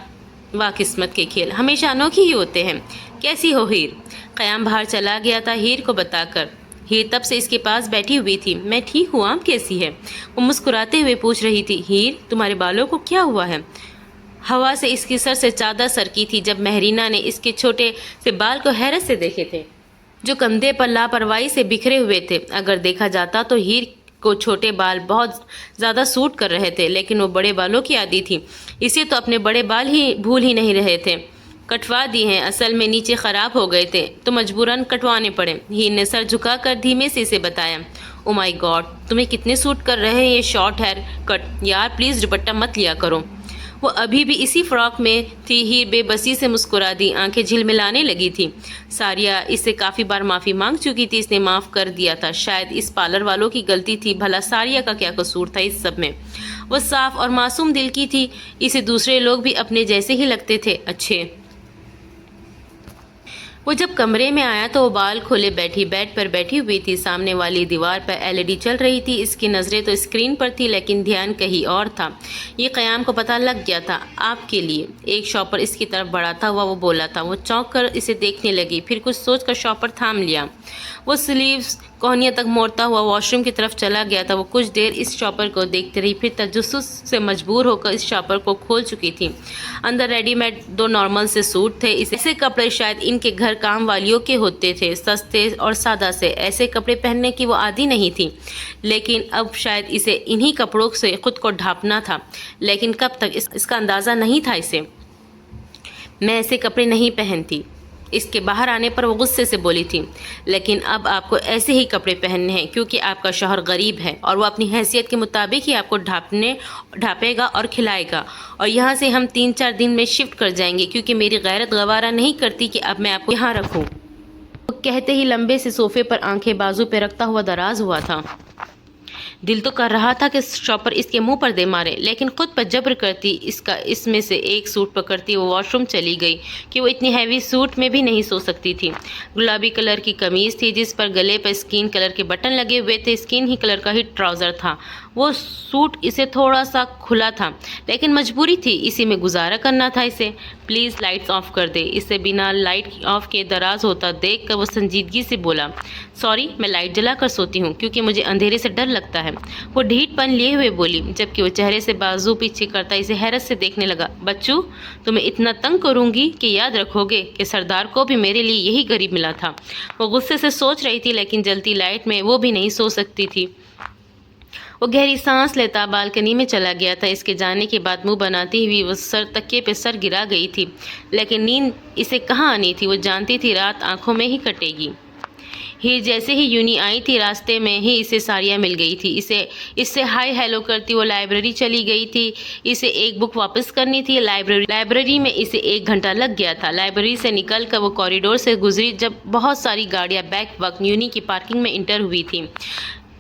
واہ قسمت کے کھیل ہمیشہ انوکھے ہی ہوتے ہیں۔ کیسی ہو ہیر؟ قیام باہر چلا گیا تھا ہیر کو بتا کر۔ ہیر تب سے اس کے پاس بیٹھی ہوئی تھی۔ میں ٹھیک ہوں، آپ کیسی ہے؟ وہ مسکراتے ہوئے پوچھ رہی تھی۔ ہیر تمہارے بالوں کو کیا ہوا ہے؟ ہوا سے اس کی سر سے چادر سرکی تھی جب مہرینہ نے اس کے چھوٹے سے بال کو حیرت سے دیکھے تھے جو کندھے پر لاپرواہی سے بکھرے ہوئے تھے۔ اگر دیکھا جاتا تو ہیر کو چھوٹے بال بہت زیادہ سوٹ کر رہے تھے، لیکن وہ بڑے بالوں کی عادی تھی، اسے تو اپنے بڑے بال ہی بھول ہی نہیں رہے تھے۔ کٹوا دی ہیں، اصل میں نیچے خراب ہو گئے تھے تو مجبوراً کٹوانے پڑے۔ ہیر نے سر جھکا کر دھیمے سے اسے بتایا۔ او مائی گاڈ، تمہیں کتنے سوٹ کر رہے ہیں یہ شارٹ ہیئر کٹ؟ یار پلیز دوپٹہ مت لیا کرو۔ وہ ابھی بھی اسی فراک میں تھی۔ ہیر بے بسی سے مسکرا دی، آنکھیں جھلملانے لگی تھی۔ ساریہ اس سے کافی بار معافی مانگ چکی تھی، اس نے معاف کر دیا تھا۔ شاید اس پارلر والوں کی غلطی تھی، بھلا ساریہ کا کیا قصور تھا اس سب میں؟ وہ صاف اور معصوم دل کی تھی، اسے دوسرے لوگ بھی اپنے جیسے ہی لگتے تھے اچھے۔ وہ جب کمرے میں آیا تو وہ بال کھولے بیڈ پر بیٹھی ہوئی تھی۔ سامنے والی دیوار پر LED چل رہی تھی۔ اس کی نظریں تو اسکرین پر تھی لیکن دھیان کہیں اور تھا۔ یہ قیام کو پتہ لگ گیا تھا۔ آپ کے لیے ایک شاپر اس کی طرف بڑھاتا ہوا وہ بولا تھا۔ وہ چونک کر اسے دیکھنے لگی، پھر کچھ سوچ کر شاپر تھام لیا۔ وہ سلیوز کوہنیاں تک موڑتا ہوا واش روم کی طرف چلا گیا تھا۔ وہ کچھ دیر اس شاپر کو دیکھتی رہی، پھر تجسس سے مجبور ہو کر اس شاپر کو کھول چکی تھی۔ اندر ریڈی میڈ 2 نارمل سے سوٹ تھے۔ ایسے کپڑے شاید ان کے گھر کام والیوں کے ہوتے تھے، سستے اور سادہ سے۔ ایسے کپڑے پہننے کی وہ عادی نہیں تھی، لیکن اب شاید اسے انہی کپڑوں سے خود کو ڈھانپنا تھا۔ لیکن کب تک، اس کا اندازہ نہیں تھا اسے۔ میں ایسے کپڑے نہیں پہنتی۔ اس کے باہر آنے پر وہ غصے سے بولی تھی۔ لیکن اب آپ کو ایسے ہی کپڑے پہننے ہیں کیونکہ آپ کا شوہر غریب ہے اور وہ اپنی حیثیت کے مطابق ہی آپ کو ڈھانپے گا اور کھلائے گا، اور یہاں سے ہم 3-4 دن میں شفٹ کر جائیں گے کیونکہ میری غیرت گوارا نہیں کرتی کہ اب میں آپ کو یہاں رکھوں۔ وہ کہتے ہی لمبے سے صوفے پر آنکھیں بازو پہ رکھتا ہوا دراز ہوا تھا۔ دل تو کر رہا تھا کہ شاپر اس کے منہ پر دے مارے، لیکن خود پر جبر کرتی اس میں سے ایک سوٹ پکڑتی وہ واش روم چلی گئی کہ وہ اتنی ہیوی سوٹ میں بھی نہیں سو سکتی تھی۔ گلابی کلر کی قمیض تھی جس پر گلے پر اسکین کلر کے بٹن لگے ہوئے تھے، اسکین ہی کلر کا ہی ٹراؤزر تھا۔ وہ سوٹ اسے تھوڑا سا کھلا تھا لیکن مجبوری تھی، اسی میں گزارا کرنا تھا اسے۔ پلیز لائٹس آف کر دے۔ اسے بنا لائٹ آف کے دراز ہوتا دیکھ کر وہ سنجیدگی سے بولا، سوری میں لائٹ جلا کر سوتی ہوں کیونکہ مجھے اندھیرے سے ڈر لگتا ہے۔ وہ ڈھیٹ پن لیے ہوئے بولی، جبکہ وہ چہرے سے بازو پیچھے کرتا اسے حیرت سے دیکھنے لگا۔ بچو تمہیں اتنا تنگ کروں گی کہ یاد رکھو گے کہ سردار کو بھی میرے لیے یہی غریب ملا تھا۔ وہ غصے سے سوچ رہی تھی لیکن جلتی لائٹ میں وہ بھی نہیں سو سکتی تھی۔ وہ گہری سانس لیتا بالکنی میں چلا گیا تھا۔ اس کے جانے کے بعد منہ بناتی ہوئی وہ تکیے پہ سر گرا گئی تھی، لیکن نیند اسے کہاں آنی تھی۔ وہ جانتی تھی رات آنکھوں میں ہی کٹے گی۔ ہیر جیسے ہی یونی آئی تھی راستے میں ہی اسے ساریہ مل گئی تھی۔ اس سے ہائی ہیلو کرتی وہ لائبریری چلی گئی تھی۔ اسے ایک بک واپس کرنی تھی۔ لائبریری میں اسے 1 گھنٹہ لگ گیا تھا۔ لائبریری سے نکل کر وہ کوریڈور سے گزری جب بہت ساری گاڑیاں بیک وقت یونی کی پارکنگ میں انٹر ہوئی تھیں۔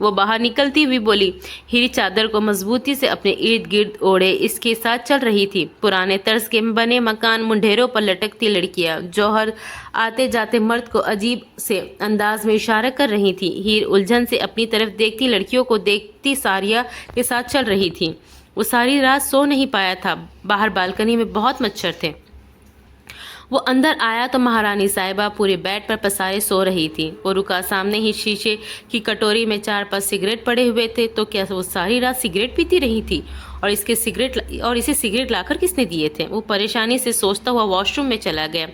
وہ باہر نکلتی ہوئی بولی۔ ہیر چادر کو مضبوطی سے اپنے ارد گرد اوڑھے اس کے ساتھ چل رہی تھی۔ پرانے طرز کے بنے مکان، منڈھیروں پر لٹکتی لڑکیاں، جوہر آتے جاتے مرد کو عجیب سے انداز میں اشارہ کر رہی تھی۔ ہیر الجھن سے اپنی طرف دیکھتی لڑکیوں کو دیکھتی ساریہ کے ساتھ چل رہی تھی۔ وہ ساری رات سو نہیں پایا تھا۔ باہر بالکنی میں بہت مچھر تھے۔ وہ اندر آیا تو مہارانی صاحبہ پورے بیڈ پر پسارے سو رہی تھی۔ وہ رکا، سامنے ہی شیشے کی کٹوری میں 4-5 سگریٹ پڑے ہوئے تھے۔ تو کیا وہ ساری رات سگریٹ پیتی رہی تھی؟ اور اسے سگریٹ لا کر کس نے دیے تھے؟ وہ پریشانی سے سوچتا ہوا واش روم میں چلا گیا۔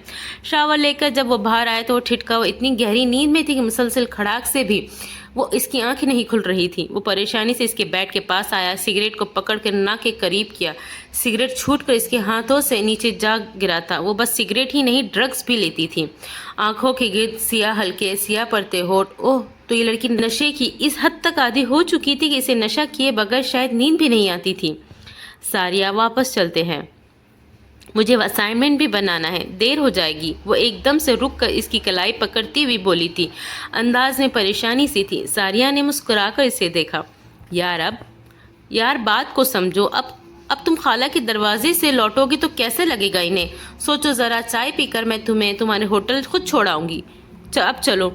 شاور لے کر جب وہ باہر آئے تو وہ ٹھٹکا۔ وہ اتنی گہری نیند میں تھی کہ مسلسل کھڑاک سے بھی وہ اس کی آنکھیں نہیں کھل رہی تھی۔ وہ پریشانی سے اس کے بیڈ کے پاس آیا، سگریٹ کو پکڑ کر ناک کے قریب کیا۔ سگریٹ چھوٹ کر اس کے ہاتھوں سے نیچے جا گرا تھا۔ وہ بس سگریٹ ہی نہیں، ڈرگز بھی لیتی تھی۔ آنکھوں کے گرد سیاہ ہلکے، سیاہ پڑتے ہونٹ۔ اوہ، تو یہ لڑکی نشے کی اس حد تک عادی ہو چکی تھی کہ اسے نشہ کیے بغیر شاید نیند بھی نہیں آتی تھی۔ ساریہ، واپس چلتے ہیں، مجھے اسائنمنٹ بھی بنانا ہے، دیر ہو جائے گی۔ وہ ایک دم سے رک کر اس کی کلائی پکڑتی ہوئی بولی تھی، انداز میں پریشانی سی تھی۔ ساریہ نے مسکرا کر اسے دیکھا۔ یار بات کو سمجھو، اب تم خالہ کے دروازے سے لوٹو گی تو کیسے لگے گا انہیں؟ سوچو ذرا، چائے پی کر میں تمہیں تمہارے ہوٹل خود چھوڑاؤں گی۔ اب چلو۔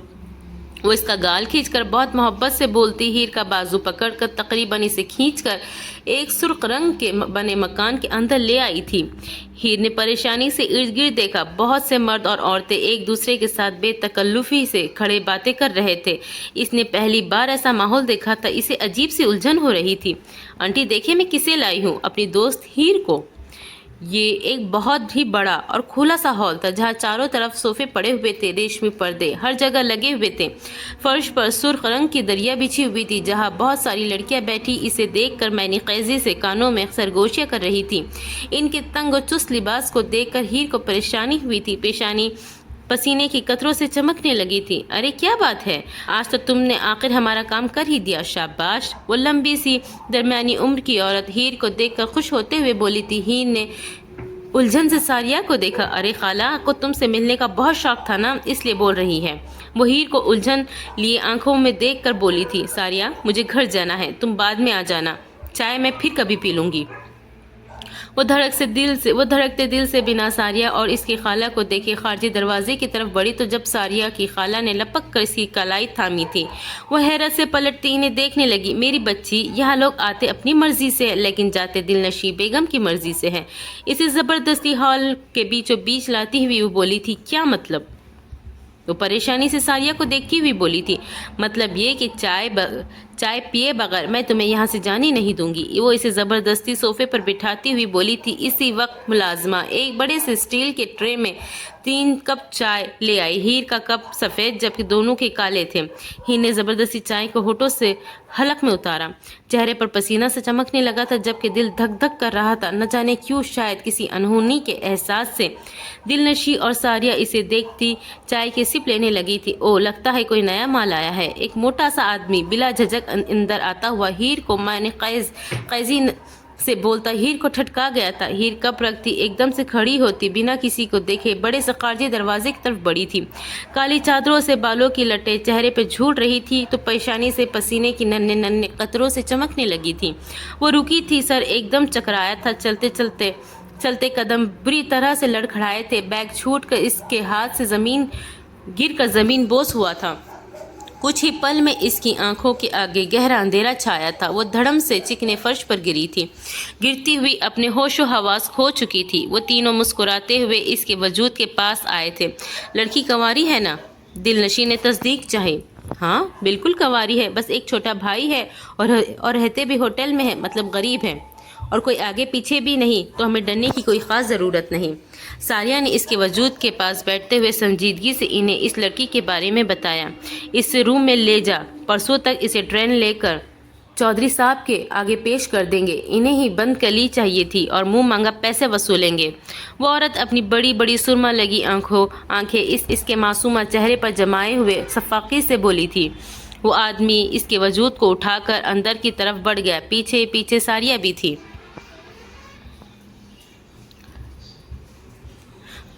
وہ اس کا گال کھینچ کر بہت محبت سے بولتی، ہیر کا بازو پکڑ کر تقریباً اسے کھینچ کر ایک سرخ رنگ کے بنے مکان کے اندر لے آئی تھی۔ ہیر نے پریشانی سے ارد گرد دیکھا۔ بہت سے مرد اور عورتیں ایک دوسرے کے ساتھ بے تکلفی سے کھڑے باتیں کر رہے تھے۔ اس نے پہلی بار ایسا ماحول دیکھا تھا۔ اسے عجیب سی الجھن ہو رہی تھی۔ آنٹی دیکھیں میں کسے لائی ہوں، اپنی دوست ہیر کو۔ یہ ایک بہت ہی بڑا اور کھلا سا ہال تھا جہاں چاروں طرف صوفے پڑے ہوئے تھے، ریشمی پردے ہر جگہ لگے ہوئے تھے۔ فرش پر سرخ رنگ کی دریا بچھی ہوئی تھی جہاں بہت ساری لڑکیاں بیٹھی اسے دیکھ کر معنی خیزی سے کانوں میں سرگوشیاں کر رہی تھیں۔ ان کے تنگ و چست لباس کو دیکھ کر ہیر کو پریشانی ہوئی تھی۔ پیشانی پسینے کی قطروں سے چمکنے لگی تھی۔ ارے کیا بات ہے، آج تو تم نے آخر ہمارا کام کر ہی دیا، شاباش۔ وہ لمبی سی درمیانی عمر کی عورت ہیر کو دیکھ کر خوش ہوتے ہوئے بولی تھی۔ ہیر نے الجھن سے ساریہ کو دیکھا۔ ارے خالہ کو تم سے ملنے کا بہت شوق تھا نا، اس لیے بول رہی ہے۔ وہ ہیر کو الجھن لیے آنکھوں میں دیکھ کر بولی تھی، ساریہ مجھے گھر جانا ہے، تم بعد میں آ جانا، چائے میں پھر کبھی پی لوں گی۔ وہ دھڑکتے دل سے بنا ساریہ اور اس کی خالہ کو دیکھے خارجی دروازے کی طرف بڑھی تو جب ساریہ کی خالہ نے لپک کر اس کی کلائی تھامی تھی، وہ حیرت سے پلٹتی انہیں دیکھنے لگی۔ میری بچی، یہاں لوگ آتے اپنی مرضی سے ہے لیکن جاتے دل نشیں بیگم کی مرضی سے ہے۔ اسے زبردستی ہال کے بیچوں بیچ لاتی ہوئی وہ بولی تھی، کیا مطلب؟ وہ پریشانی سے ساریہ کو دیکھتی ہوئی بولی تھی، مطلب یہ کہ چائے پیے بغیر میں تمہیں یہاں سے جانے نہیں دوں گی۔ وہ اسے زبردستی صوفے پر بٹھاتی ہوئی بولی تھی۔ اسی وقت ملازمہ ایک بڑے سے اسٹیل کے ٹرے میں 3 کپ چائے لے آئی۔ ہیر کا کپ سفید جبکہ دونوں کے کالے تھے۔ ہیر نے زبردستی چائے کو ہونٹوں سے حلق میں اتارا۔ چہرے پر پسینہ سے چمکنے لگا تھا جبکہ دل دھک دھک کر رہا تھا، نہ جانے کیوں، شاید کسی انہونی کے احساس سے۔ دل نشیں اور ساریہ اسے دیکھتی چائے کی سپ لینے لگی تھی۔ او، لگتا ہے کوئی نیا مال آیا ہے۔ ایک موٹا سا آدمی بلا جھجک اندر آتا ہوا ہیر کو معنی خیزی سے بولتا ہیر کو ٹھٹکا گیا تھا۔ ہیر کپ رکھتی ایک دم سے کھڑی ہوتی، بنا کسی کو دیکھے بڑے سے خارجی دروازے کی طرف بڑھی تھی۔ کالی چادروں سے بالوں کی لٹیں چہرے پہ جھول رہی تھی تو پیشانی سے پسینے کی ننھے ننھے قطروں سے چمکنے لگی تھی۔ وہ رکی تھی، سر ایک دم چکرایا تھا، چلتے قدم بری طرح سے لڑکھڑائے تھے۔ بیگ چھوٹ کر اس کے ہاتھ سے گر کر زمین بوس ہوا تھا۔ کچھ ہی پل میں اس کی آنکھوں کے آگے گہرا اندھیرا چھایا تھا۔ وہ دھڑم سے چکنے فرش پر گری تھی، گرتی ہوئی اپنے ہوش و حواس کھو چکی تھی۔ وہ تینوں مسکراتے ہوئے اس کے وجود کے پاس آئے تھے۔ لڑکی کنواری ہے نا؟ دل نشیں نے تصدیق چاہی۔ ہاں بالکل کنواری ہے، بس ایک چھوٹا بھائی ہے اور رہتے بھی ہوٹل میں ہے، مطلب غریب ہے، اور کوئی آگے پیچھے بھی نہیں، تو ہمیں ڈرنے کی کوئی خاص ضرورت نہیں۔ ساریہ نے اس کے وجود کے پاس بیٹھتے ہوئے سنجیدگی سے انہیں اس لڑکی کے بارے میں بتایا۔ اس سے روم میں لے جا، پرسوں تک اسے ٹرین لے کر چودھری صاحب کے آگے پیش کر دیں گے۔ انہیں ہی بند کلی چاہیے تھی اور منہ مانگا پیسے وصولیں گے۔ وہ عورت اپنی بڑی بڑی سرما لگی آنکھیں اس کے معصومہ چہرے پر جمائے ہوئے شفقت سے بولی تھی۔ وہ آدمی اس کے وجود کو اٹھا کر اندر کی طرف بڑھ گیا۔ پیچھے پیچھے ساریہ بھی تھی۔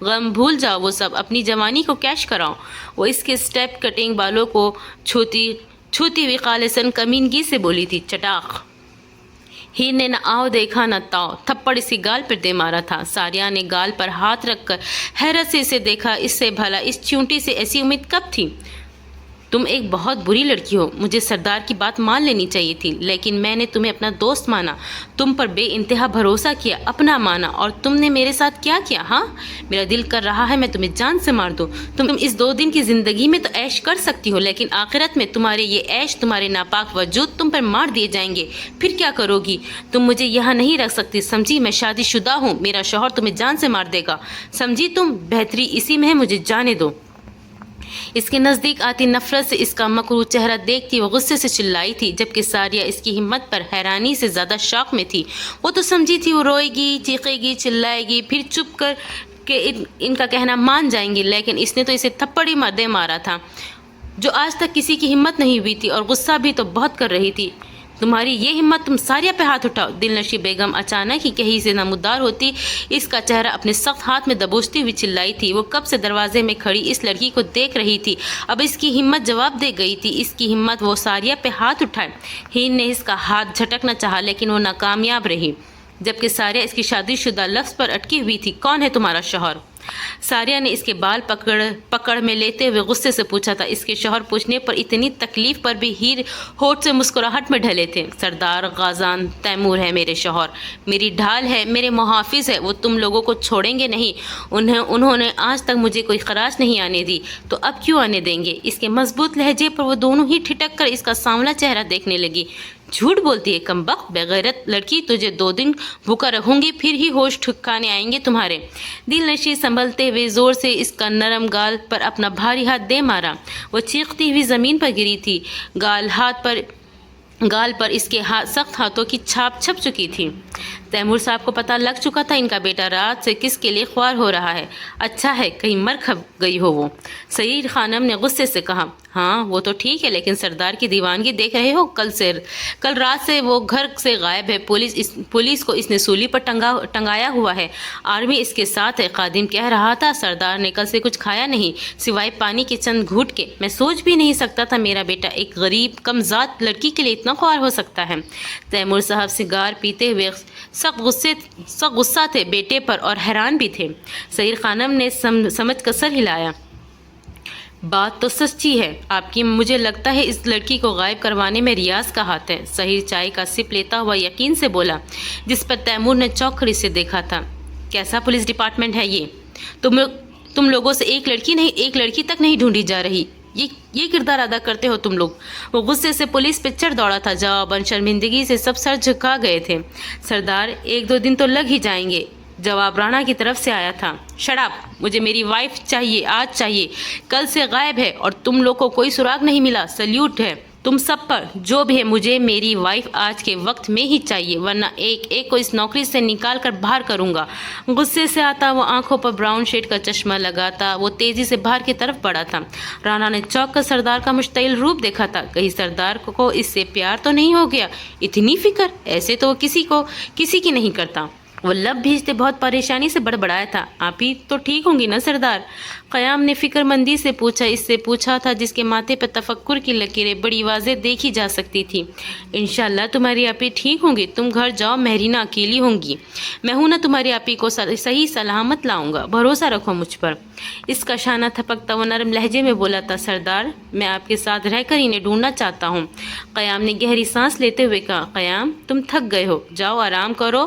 غم بھول جاؤ، وہ سب اپنی جوانی کو کیش کراؤ۔ وہ اس کے سٹیپ کٹنگ بالوں کو چھوتی ہوئی خالصاً کمینگی سے بولی تھی، چٹاخ۔ ہیر نے نہ آؤ دیکھا نہ تاؤ، تھپڑ اس کی گال پر دے مارا تھا۔ ساریہ نے گال پر ہاتھ رکھ کر حیرت سے اسے دیکھا، اس سے بھلا اس چونٹی سے ایسی امید کب تھی؟ تم ایک بہت بری لڑکی ہو، مجھے سردار کی بات مان لینی چاہیے تھی، لیکن میں نے تمہیں اپنا دوست مانا، تم پر بے انتہا بھروسہ کیا، اپنا مانا، اور تم نے میرے ساتھ کیا کیا؟ ہاں، میرا دل کر رہا ہے میں تمہیں جان سے مار دوں۔ تم اس 2 دن کی زندگی میں تو عیش کر سکتی ہو، لیکن آخرت میں تمہارے یہ عیش، تمہارے ناپاک وجود تم پر مار دیے جائیں گے۔ پھر کیا کرو گی؟ تم مجھے یہاں نہیں رکھ سکتی، سمجھی؟ میں شادی شدہ ہوں، میرا شوہر تمہیں جان سے مار دے گا، سمجھی تم؟ بہتری اسی میں ہے، مجھے جانے دو۔ اس کے نزدیک آتی نفرت سے اس کا مکروہ چہرہ دیکھتی وہ غصے سے چلائی تھی، جبکہ ساریہ اس کی ہمت پر حیرانی سے زیادہ شوق میں تھی۔ وہ تو سمجھی تھی وہ روئے گی، چیخے گی، چلائے گی، پھر چپ کر کے ان کا کہنا مان جائیں گی، لیکن اس نے تو اسے تھپڑ ہی دے مارا تھا، جو آج تک کسی کی ہمت نہیں ہوئی تھی، اور غصہ بھی تو بہت کر رہی تھی۔ تمہاری یہ ہمت، تم ساریہ پہ ہاتھ اٹھاؤ۔ دلنشیں بیگم اچانک ہی کہیں سے نمودار ہوتی اس کا چہرہ اپنے سخت ہاتھ میں دبوچتی ہوئی چلائی تھی۔ وہ کب سے دروازے میں کھڑی اس لڑکی کو دیکھ رہی تھی، اب اس کی ہمت جواب دے گئی تھی، اس کی ہمت وہ ساریہ پہ ہاتھ اٹھائے۔ ہند نے اس کا ہاتھ جھٹکنا چاہا، لیکن وہ ناکامیاب رہی، جبکہ ساریہ اس کی شادی شدہ لفظ پر اٹکی ہوئی تھی۔ کون ہے تمہارا شوہر؟ ساریہ نے اس کے بال پکڑ میں لیتے ہوئے غصے سے پوچھا تھا۔ اس کے شوہر پوچھنے پر اتنی تکلیف پر بھی ہیر ہونٹ سے مسکراہٹ میں ڈھلے تھے۔ سردار غازان تیمور ہے میرے شوہر، میری ڈھال ہے، میرے محافظ ہے، وہ تم لوگوں کو چھوڑیں گے نہیں، انہوں نے آج تک مجھے کوئی خراج نہیں آنے دی، تو اب کیوں آنے دیں گے؟ اس کے مضبوط لہجے پر وہ دونوں ہی ٹھٹک کر اس کا سانولا چہرہ دیکھنے لگی۔ جھوٹ بولتی ہے کمبخت، بےغیرت لڑکی، تجھے 2 دن بھوکا رکھوں گی، پھر ہی ہوش ٹھکانے آئیں گے تمہارے۔ دلنشیں سنبھلتے ہوئے زور سے اس کا نرم گال پر اپنا بھاری ہاتھ دے مارا۔ وہ چیختی ہوئی زمین پر گری تھی، گال پر اس کے سخت ہاتھوں کی چھاپ چھپ چکی تھی۔ تیمور صاحب کو پتہ لگ چکا تھا ان کا بیٹا رات سے کس کے لیے خوار ہو رہا ہے۔ اچھا ہے کہیں مر کھپ گئی ہو وہ، سعید خانم نے غصے سے کہا۔ ہاں وہ تو ٹھیک ہے، لیکن سردار کی دیوانگی دیکھ رہے ہو، کل رات سے وہ گھر سے غائب ہے، پولیس کو اس نے سولی پر ٹنگایا ہوا ہے، آرمی اس کے ساتھ ہے۔ خادم کہہ رہا تھا سردار نے کل سے کچھ کھایا نہیں سوائے پانی کے چند گھونٹ کے۔ میں سوچ بھی نہیں سکتا تھا میرا بیٹا ایک غریب کم ذات لڑکی کے لیے اتنا خوار ہو سکتا ہے۔ تیمور صاحب سگار پیتے ہوئے سخت غصہ تھے بیٹے پر، اور حیران بھی تھے۔ سعید خانم نے سمجھ کر سر ہلایا۔ بات تو سچی ہے آپ کی، مجھے لگتا ہے اس لڑکی کو غائب کروانے میں ریاض کا ہاتھ ہے۔ سحیر چائے کا سپ لیتا ہوا یقین سے بولا، جس پر تیمور نے چوک کر اسے دیکھا تھا۔ کیسا پولیس ڈپارٹمنٹ ہے یہ؟ تم لوگوں سے ایک لڑکی تک نہیں ڈھونڈی جا رہی، یہ کردار ادا کرتے ہو تم لوگ؟ وہ غصے سے پولیس پہ چڑھ دوڑا تھا، جواباً شرمندگی سے سب سر جھکا گئے تھے۔ سردار 1-2 دن تو لگ ہی جائیں گے، جواب رانا کی طرف سے آیا تھا۔ شٹ اپ، مجھے میری وائف چاہیے، آج چاہیے، کل سے غائب ہے اور تم لوگ کو کوئی سراغ نہیں ملا۔ سلیوٹ ہے تم سب پر، جو بھی ہے مجھے میری وائف آج کے وقت میں ہی چاہیے، ورنہ ایک کو اس نوکری سے نکال کر باہر کروں گا۔ غصے سے آتا وہ آنکھوں پر براؤن شیڈ کا چشمہ لگاتا وہ تیزی سے باہر کی طرف بڑھا تھا۔ رانا نے چوک کر سردار کا مشتعل روپ دیکھا تھا، کہیں سردار کو اس سے پیار تو نہیں ہو گیا؟ اتنی فکر ایسے تو وہ کسی کی نہیں کرتا۔ وہ لب بھیجتے بہت پریشانی سے بڑبڑایا تھا۔ آپ ہی تو ٹھیک ہوں گی نا سردار؟ قیام نے فکر مندی سے پوچھا، اس سے پوچھا تھا جس کے ماتھے پر تفکر کی لکیریں بڑی واضح دیکھی جا سکتی تھی۔ انشاءاللہ تمہاری آپی ٹھیک ہوں گی، تم گھر جاؤ، مہرینہ اکیلی ہوں گی، میں ہوں نا تمہاری آپی کو صحیح سلامت لاؤں گا، بھروسہ رکھو مجھ پر۔ اس کا شانہ تھپکتا وہ نرم لہجے میں بولا تھا، سردار میں آپ کے ساتھ رہ کر انہیں ڈھونڈنا چاہتا ہوں۔ قیام نے گہری سانس لیتے ہوئے کہا، قیام تم تھک گئے ہو، جاؤ آرام کرو،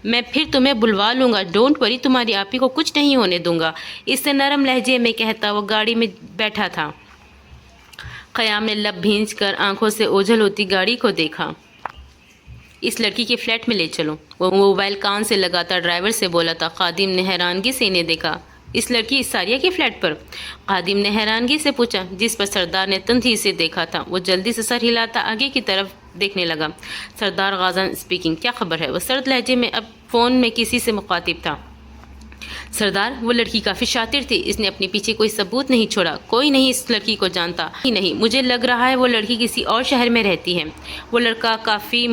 میں پھر تمہیں بلوا لوں گا، ڈونٹ وری، تمہاری آپی کو کچھ نہیں ہونے دوں گا۔ اس سے نرم لہجے میں کہتا وہ گاڑی میں بیٹھا تھا۔ قیام نے لب بھینج کر آنکھوں سے اوجھل ہوتی گاڑی کو دیکھا۔ اس لڑکی کے فلیٹ میں لے چلو، وہ موبائل کان سے لگاتا ڈرائیور سے بولا تھا۔ خادم نے حیرانگی سے انہیں دیکھا۔ اس لڑکی ساریہ کے فلیٹ پر؟ خادم نے حیرانگی سے پوچھا، جس پر سردار نے تندھی سے دیکھا تھا۔ وہ جلدی سے سر ہلاتا آگے کی طرف دیکھنے لگا۔ سردار غازان اسپیکنگ، کیا خبر ہے؟ وہ سرد لہجے میں اب فون میں کسی سے مخاطب تھا۔ سردار، وہ لڑکی کافی شاطر تھی، اس نے اپنے پیچھے کوئی ثبوت نہیں چھوڑا، کوئی نہیں اس لڑکی کو جانتا ہی نہیں، مجھے لگ رہا ہے وہ لڑکی کسی اور شہر میں رہتی ہے۔ وہ لڑکا کافی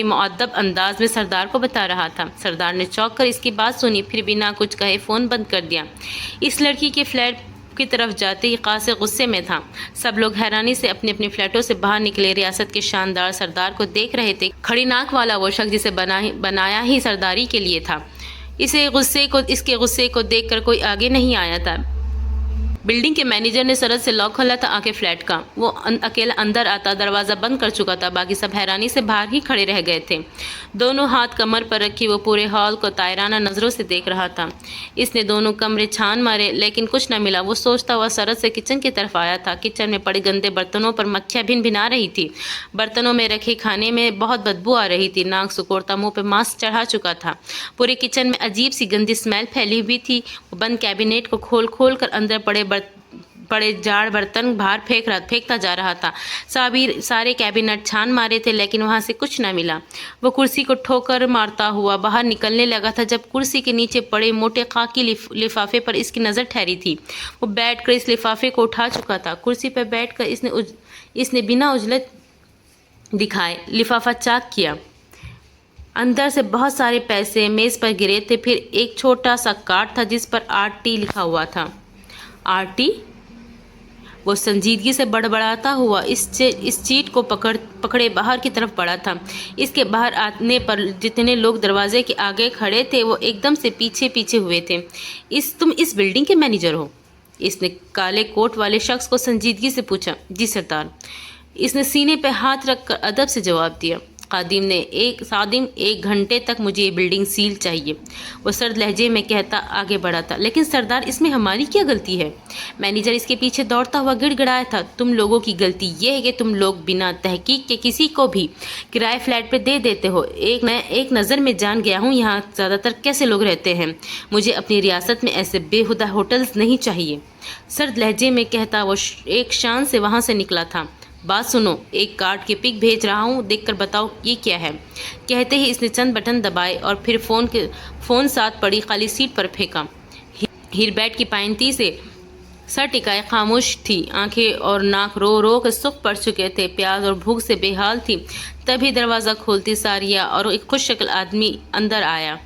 مؤدب انداز میں سردار کو بتا رہا تھا۔ سردار نے چونک کر اس کی بات سنی، پھر بنا کچھ کہے فون بند کر دیا۔ اس لڑکی کے فلیٹ کی طرف جاتے ہی قاصر غصے میں تھا۔ سب لوگ حیرانی سے اپنے اپنے فلیٹوں سے باہر نکلے، ریاست کے شاندار سردار کو دیکھ رہے تھے۔ کھڑی ناک والا وہ شخص جسے بنایا ہی سرداری کے لیے تھا، اس کے غصے کو دیکھ کر کوئی آگے نہیں آیا تھا۔ بلڈنگ کے مینیجر نے سرد سے لاک کھولا تھا آنکھیں فلیٹ کا۔ وہ اکیلا اندر آتا دروازہ بند کر چکا تھا، باقی سب حیرانی سے باہر ہی کھڑے رہ گئے تھے۔ دونوں ہاتھ کمر پر رکھی وہ پورے ہال کو طائرانہ نظروں سے دیکھ رہا تھا۔ اس نے دونوں کمرے چھان مارے لیکن کچھ نہ ملا۔ وہ سوچتا ہوا سرد سے کچن کی طرف آیا تھا۔ کچن میں پڑے گندے برتنوں پر مکھیاں بھن بھنا رہی تھی۔ برتنوں میں رکھے کھانے میں بہت بدبو آ رہی تھی۔ ناک سکوڑتا منہ پہ ماسک چڑھا چکا تھا۔ پورے کچن میں عجیب سی گندی اسمیل پھیلی ہوئی تھی۔ وہ بند کیبنیٹ کو کھول کر اندر پڑے جاڑ برتن باہر پھینکتا جا رہا تھا۔ سارے کیبنٹ چھان مارے تھے لیکن وہاں سے کچھ نہ ملا۔ وہ کرسی کو ٹھوکر مارتا ہوا باہر نکلنے لگا تھا جب کرسی کے نیچے پڑے موٹے خاکی لفافے پر اس کی نظر ٹھہری تھی۔ وہ بیٹھ کر اس لفافے کو اٹھا چکا تھا۔ کرسی پر بیٹھ کر اس نے بنا عجلت دکھائے لفافہ چاک کیا۔ اندر سے بہت سارے پیسے میز پر گرے تھے، پھر ایک چھوٹا سا کارڈ تھا جس پر RT لکھا ہوا تھا۔ RT؟ وہ سنجیدگی سے بڑبڑاتا ہوا اس چیٹ کو پکڑے باہر کی طرف بڑھا تھا۔ اس کے باہر آنے پر جتنے لوگ دروازے کے آگے کھڑے تھے وہ ایک دم سے پیچھے ہوئے تھے۔ تم اس بلڈنگ کے مینیجر ہو؟ اس نے کالے کوٹ والے شخص کو سنجیدگی سے پوچھا۔ جی سردار، اس نے سینے پہ ہاتھ رکھ کر ادب سے جواب دیا۔ خادم 1 گھنٹے تک مجھے یہ بلڈنگ سیل چاہیے، وہ سرد لہجے میں کہتا آگے بڑھا تھا۔ لیکن سردار، اس میں ہماری کیا غلطی ہے؟ مینیجر اس کے پیچھے دوڑتا ہوا گڑ گڑایا تھا۔ تم لوگوں کی غلطی یہ ہے کہ تم لوگ بنا تحقیق کے کسی کو بھی کرائے فلیٹ پہ دے دیتے ہو۔ میں ایک نظر میں جان گیا ہوں یہاں زیادہ تر کیسے لوگ رہتے ہیں۔ مجھے اپنی ریاست میں ایسے بے ہودہ ہوٹلز نہیں چاہیے، سرد لہجے میں کہتا وہ ایک شان سے وہاں سے نکلا تھا۔ بات سنو، ایک کارڈ کی پک بھیج رہا ہوں، دیکھ کر بتاؤ یہ کیا ہے۔ کہتے ہی اس نے چند بٹن دبائے اور پھر فون ساتھ پڑی خالی سیٹ پر پھینکا۔ ہیر بیٹ کی پائنتی سے سر ٹکائے خاموش تھی، آنکھیں اور ناک رو کے سرخ پڑ چکے تھے، پیاس اور بھوک سے بے حال تھی۔ تبھی دروازہ کھولتی ساریہ اور ایک خوش شکل آدمی اندر آیا۔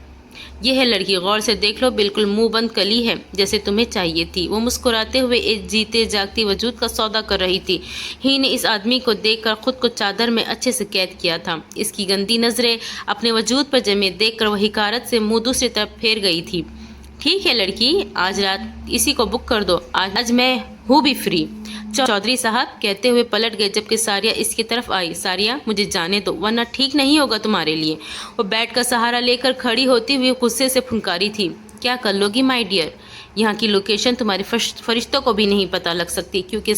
یہ ہے لڑکی، غور سے دیکھ لو، بالکل منہ بند کلی ہے جیسے تمہیں چاہیے تھی۔ وہ مسکراتے ہوئے ایک جیتے جاگتی وجود کا سودا کر رہی تھی۔ ہی نے اس آدمی کو دیکھ کر خود کو چادر میں اچھے سے قید کیا تھا۔ اس کی گندی نظریں اپنے وجود پر جمے دیکھ کر وہ حقارت سے منہ دوسری طرف پھیر گئی تھی۔ ٹھیک ہے لڑکی، آج رات اسی کو بک کر دو، آج میں ہوں بھی فری۔ چودھری صاحب کہتے ہوئے پلٹ گئے جبکہ ساریہ اس کی طرف آئی۔ ساریہ، مجھے جانے دو ورنہ ٹھیک نہیں ہوگا تمہارے لیے۔ وہ بیٹ کا سہارا لے کر کھڑی ہوتی ہوئی غصے سے پھنکاری تھی۔ کیا کر لو گی مائی ڈیئر؟ یہاں کی لوکیشن تمہارے فرشتوں کو بھی نہیں پتہ لگ سکتی، کیونکہ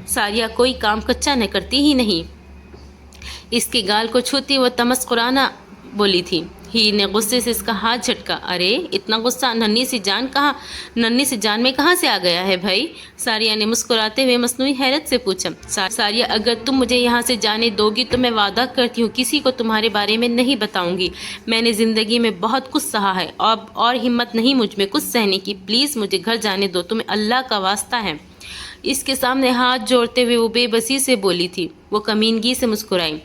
ساریہ کوئی کام کچا نہ کرتی ہی نہیں۔ اس کے گال کو چھوتی وہ تمسخرانہ بولی تھی۔ ہی نے غصے سے اس کا ہاتھ جھٹکا۔ ارے اتنا غصہ ننھی سی جان میں کہاں سے آ گیا ہے بھائی؟ ساریہ نے مسکراتے ہوئے مصنوعی حیرت سے پوچھا۔ ساریہ، اگر تم مجھے یہاں سے جانے دو گی تو میں وعدہ کرتی ہوں کسی کو تمہارے بارے میں نہیں بتاؤں گی۔ میں نے زندگی میں بہت کچھ سہا ہے، اب اور ہمت نہیں مجھ میں کچھ سہنے کی۔ پلیز مجھے گھر جانے دو، تمہیں اللہ کا واسطہ ہے۔ اس کے سامنے ہاتھ جوڑتے ہوئے وہ بے بسی سے بولی تھی۔ وہ کمینگی سے مسکرائی۔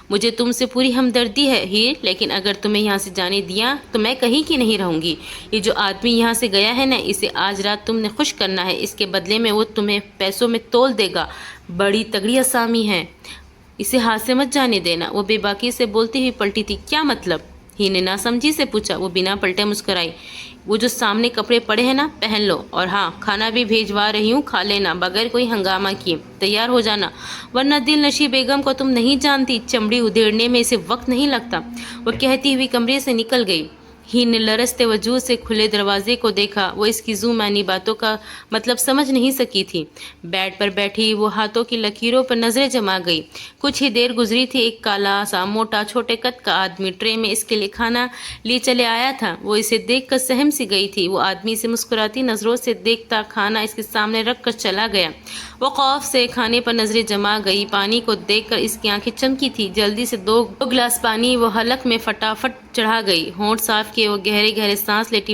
مجھے تم سے پوری ہمدردی ہے ہیر، لیکن اگر تمہیں یہاں سے جانے دیا تو میں کہیں کی نہیں رہوں گی۔ یہ جو آدمی یہاں سے گیا ہے نا، اسے آج رات تم نے خوش کرنا ہے، اس کے بدلے میں وہ تمہیں پیسوں میں تول دے گا۔ بڑی تگڑی اسامی ہے، اسے ہاتھ سے مت جانے دینا۔ وہ بے باکی سے بولتی ہوئی پلٹی تھی۔ کیا مطلب؟ ہی نے ناسمجھی سے پوچھا۔ وہ بنا پلٹے مسکرائی۔ وہ جو سامنے کپڑے پڑے ہیں نا، پہن لو، اور ہاں، کھانا بھی بھیجوا رہی ہوں، کھا لینا بغیر کوئی ہنگامہ کیے۔ تیار ہو جانا، ورنہ دل نشی بیگم کو تم نہیں جانتی، چمڑی ادھیڑنے میں اسے وقت نہیں لگتا۔ وہ کہتی ہوئی کمرے سے نکل گئی۔ ہی نے لرزتے وجود سے کھلے دروازے کو دیکھا۔ وہ اس کی ذو معنی باتوں کا مطلب سمجھ نہیں سکی تھی۔ بیڈ پر بیٹھی وہ ہاتھوں کی لکیروں پر نظریں جما گئی۔ کچھ ہی دیر گزری تھی، ایک کالا سا موٹا چھوٹے قد کا آدمی ٹرے میں اس کے لیے کھانا لیے چلے آیا تھا۔ وہ اسے دیکھ کر سہم سی گئی تھی۔ وہ آدمی سے مسکراتی نظروں سے دیکھتا کھانا اس کے سامنے رکھ کر چلا گیا۔ وہ خوف سے کھانے پر نظریں جما گئی۔ پانی کو دیکھ کر اس کی آنکھیں چمکی تھی۔ جلدی سے 2 گلاس پانی وہ حلق میں فٹافٹ چڑھا گئی۔ ہونٹ صاف کیے وہ گہرے گہرے سانس لیتی